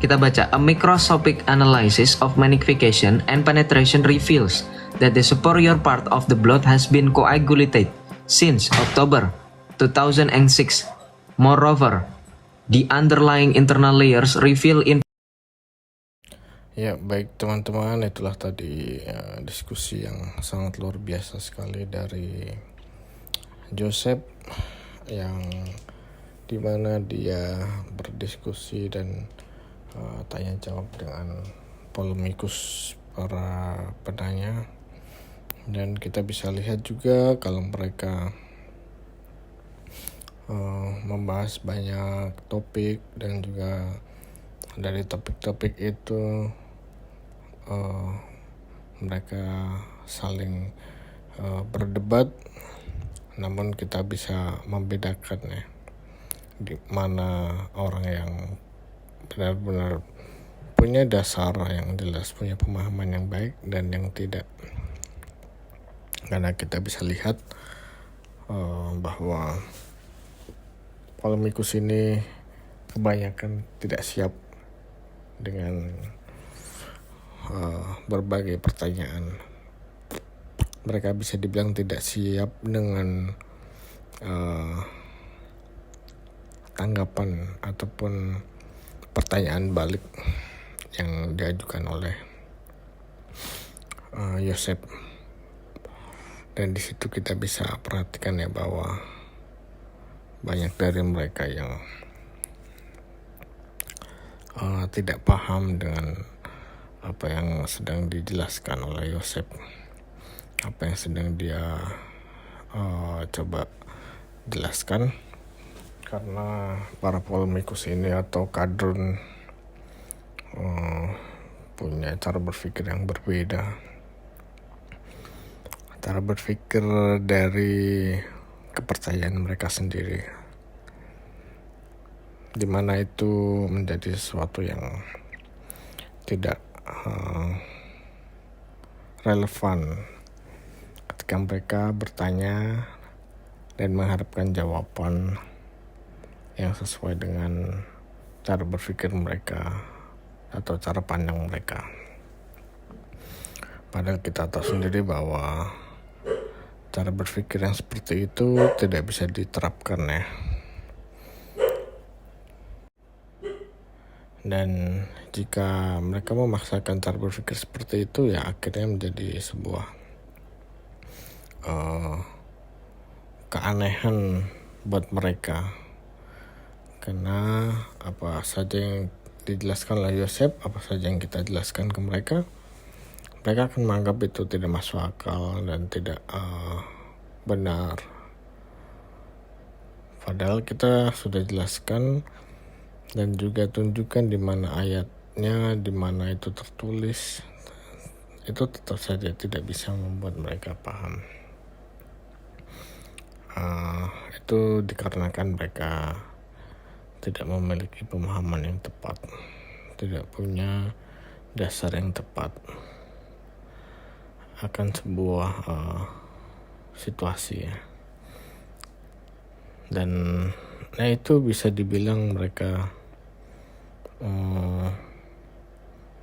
kita baca, a microscopic analysis of magnification and penetration reveals that the superior part of the blood has been coagulated since October 2006. Moreover, the underlying internal layers reveal in. Ya, baik teman-teman, itulah tadi diskusi yang sangat luar biasa sekali dari Joseph, yang dimana dia berdiskusi dan tanya jawab dengan polemikus para penanya. Dan kita bisa lihat juga kalau mereka membahas banyak topik, dan juga dari topik-topik itu mereka saling berdebat, namun kita bisa membedakan ya, di mana orang yang benar-benar punya dasar yang jelas, punya pemahaman yang baik, dan yang tidak. Karena kita bisa lihat bahwa polemikus ini kebanyakan tidak siap dengan berbagai pertanyaan. Mereka bisa dibilang tidak siap dengan tanggapan ataupun pertanyaan balik yang diajukan oleh Yosef. Dan di situ kita bisa perhatikan ya bahwa banyak dari mereka yang tidak paham dengan apa yang sedang dijelaskan oleh Yosef, apa yang sedang dia coba jelaskan, karena para polemikus ini atau kadrun punya cara berpikir yang berbeda, cara berpikir dari kepercayaan mereka sendiri, di mana itu menjadi sesuatu yang tidak relevan ketika mereka bertanya dan mengharapkan jawaban yang sesuai dengan cara berpikir mereka atau cara pandang mereka. Padahal kita tahu sendiri bahwa cara berpikir yang seperti itu tidak bisa diterapkan ya. Dan jika mereka memaksakan cara berpikir seperti itu, ya akhirnya menjadi sebuah keanehan buat mereka. Karena apa saja yang dijelaskan oleh Yosef, apa saja yang kita jelaskan ke mereka, mereka akan menganggap itu tidak masuk akal dan tidak benar. Padahal kita sudah jelaskan dan juga tunjukkan di mana ayatnya, di mana itu tertulis. Itu tetap saja tidak bisa membuat mereka paham. Itu dikarenakan mereka tidak memiliki pemahaman yang tepat, tidak punya dasar yang tepat akan sebuah situasi ya. Dan itu bisa dibilang mereka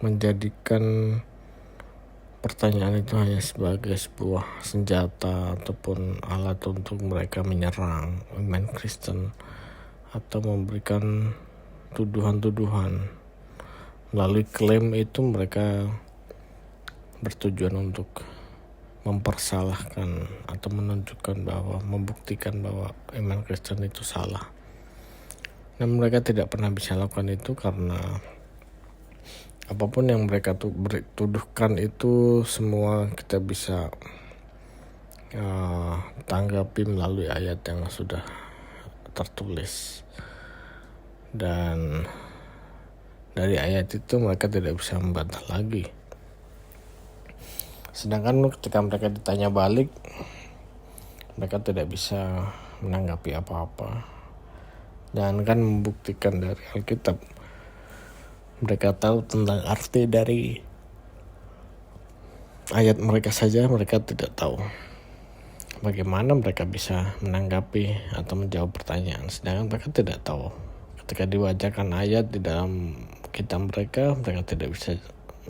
menjadikan pertanyaan itu hanya sebagai sebuah senjata ataupun alat untuk mereka menyerang iman Kristen atau memberikan tuduhan-tuduhan. Melalui klaim itu mereka bertujuan untuk mempersalahkan atau menunjukkan bahwa, membuktikan bahwa iman Kristen itu salah. Dan mereka tidak pernah bisa lakukan itu karena apapun yang mereka tuduhkan itu semua kita bisa tanggapi melalui ayat yang sudah tertulis. Dan dari ayat itu mereka tidak bisa membantah lagi. Sedangkan ketika mereka ditanya balik, mereka tidak bisa menanggapi apa-apa. Dan kan membuktikan dari Alkitab, mereka tahu tentang arti dari ayat mereka saja, mereka tidak tahu bagaimana mereka bisa menanggapi atau menjawab pertanyaan. Sedangkan mereka tidak tahu. Ketika diwajarkan ayat di dalam kitab mereka, mereka tidak bisa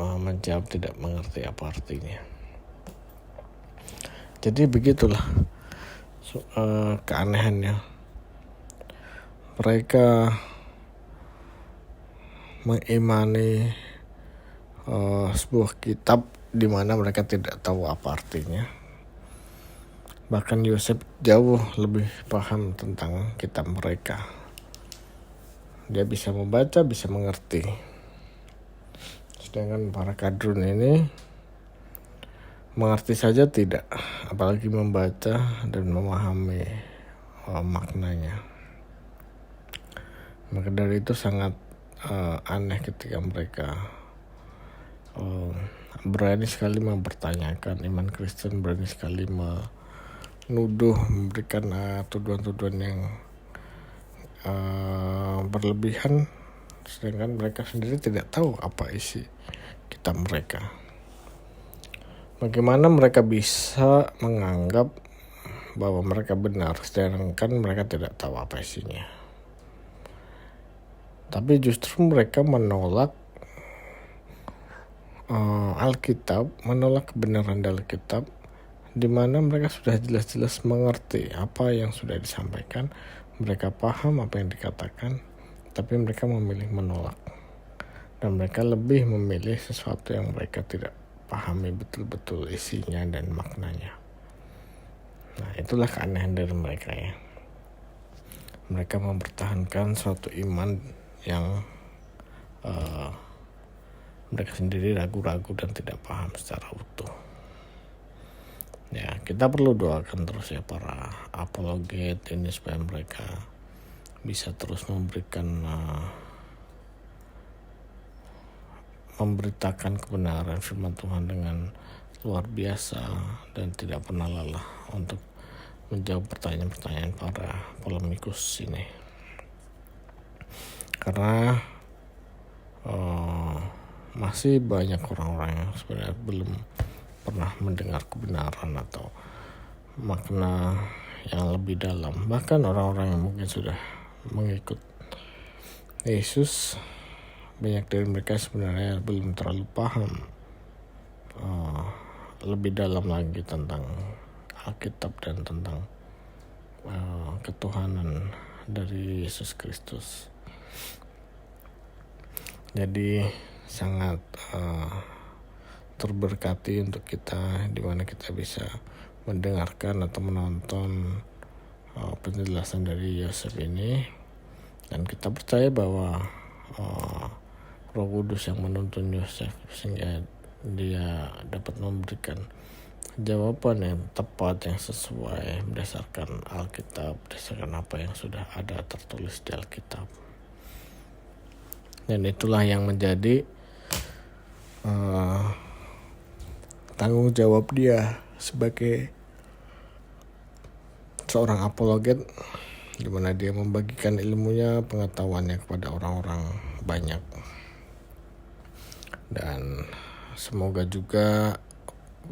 menjawab, tidak mengerti apa artinya. Jadi begitulah keanehannya. Mereka mengimani sebuah kitab di mana mereka tidak tahu apa artinya. Bahkan Yosef jauh lebih paham tentang kitab mereka. Dia bisa membaca, bisa mengerti. Sedangkan para kadrun ini mengerti saja tidak, apalagi membaca dan memahami maknanya. Maka dari itu sangat aneh ketika mereka berani sekali mempertanyakan iman Kristen, berani sekali menuduh, memberikan tuduhan-tuduhan yang berlebihan, sedangkan mereka sendiri tidak tahu apa isi kitab mereka. Bagaimana mereka bisa menganggap bahwa mereka benar, sedangkan mereka tidak tahu apa isinya. Tapi justru mereka menolak Alkitab, menolak kebenaran dari Alkitab, di mana mereka sudah jelas-jelas mengerti apa yang sudah disampaikan, mereka paham apa yang dikatakan, tapi mereka memilih menolak. dan mereka lebih memilih sesuatu yang mereka tidak pahami betul-betul isinya dan maknanya. Nah, itulah keanehan dari mereka ya. Mereka mempertahankan suatu iman yang mereka sendiri ragu-ragu dan tidak paham secara utuh. Ya, kita perlu doakan terus ya para apologet ini supaya mereka bisa terus memberitakan kebenaran firman Tuhan dengan luar biasa dan tidak pernah lelah untuk menjawab pertanyaan-pertanyaan para polemikus ini. Karena masih banyak orang-orang yang sebenarnya belum pernah mendengar kebenaran atau makna yang lebih dalam. Bahkan orang-orang yang mungkin sudah mengikut Yesus, banyak dari mereka sebenarnya belum terlalu paham lebih dalam lagi tentang Alkitab dan tentang ketuhanan dari Yesus Kristus. Jadi sangat terberkati untuk kita, di mana kita bisa mendengarkan atau menonton penjelasan dari Yosef ini, dan kita percaya bahwa Roh Kudus yang menuntun Yosef sehingga dia dapat memberikan jawaban yang tepat, yang sesuai berdasarkan Alkitab, berdasarkan apa yang sudah ada tertulis di Alkitab. Dan itulah yang menjadi tanggung jawab dia sebagai seorang apologet, di mana dia membagikan ilmunya, pengetahuannya kepada orang-orang banyak. Dan semoga juga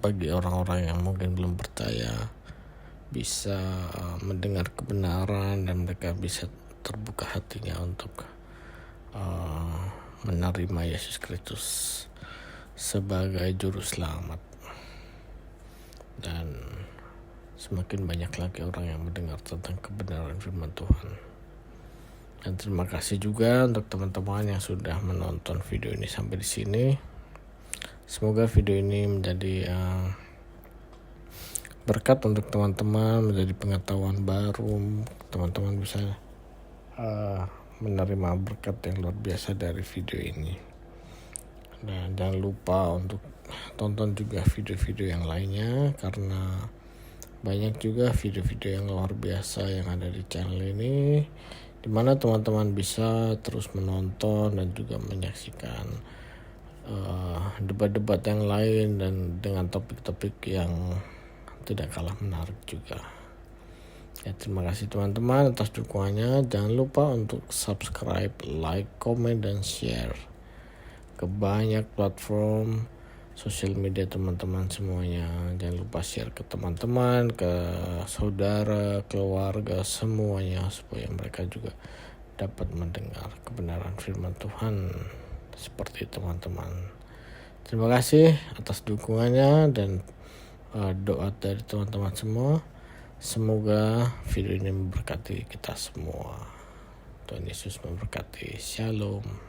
bagi orang-orang yang mungkin belum percaya bisa mendengar kebenaran dan mereka bisa terbuka hatinya untuk menerima Yesus Kristus sebagai juru selamat. Dan semakin banyak lagi orang yang mendengar tentang kebenaran firman Tuhan. Dan terima kasih juga untuk teman-teman yang sudah menonton video ini sampai di sini. Semoga video ini menjadi berkat untuk teman-teman, menjadi pengetahuan baru. Teman-teman bisa menerima berkat yang luar biasa dari video ini. Dan jangan lupa untuk tonton juga video-video yang lainnya, karena banyak juga video-video yang luar biasa yang ada di channel ini, di mana teman-teman bisa terus menonton dan juga menyaksikan debat-debat yang lain dan dengan topik-topik yang tidak kalah menarik juga. Ya, terima kasih teman-teman atas dukungannya. Jangan lupa untuk subscribe, like, komen, dan share ke banyak platform sosial media teman-teman semuanya. Jangan lupa share ke teman-teman, ke saudara, keluarga, semuanya, supaya mereka juga dapat mendengar kebenaran firman Tuhan seperti teman-teman. Terima kasih atas dukungannya dan doa dari teman-teman semua. Semoga video ini memberkati kita semua. Tuhan Yesus memberkati. Shalom.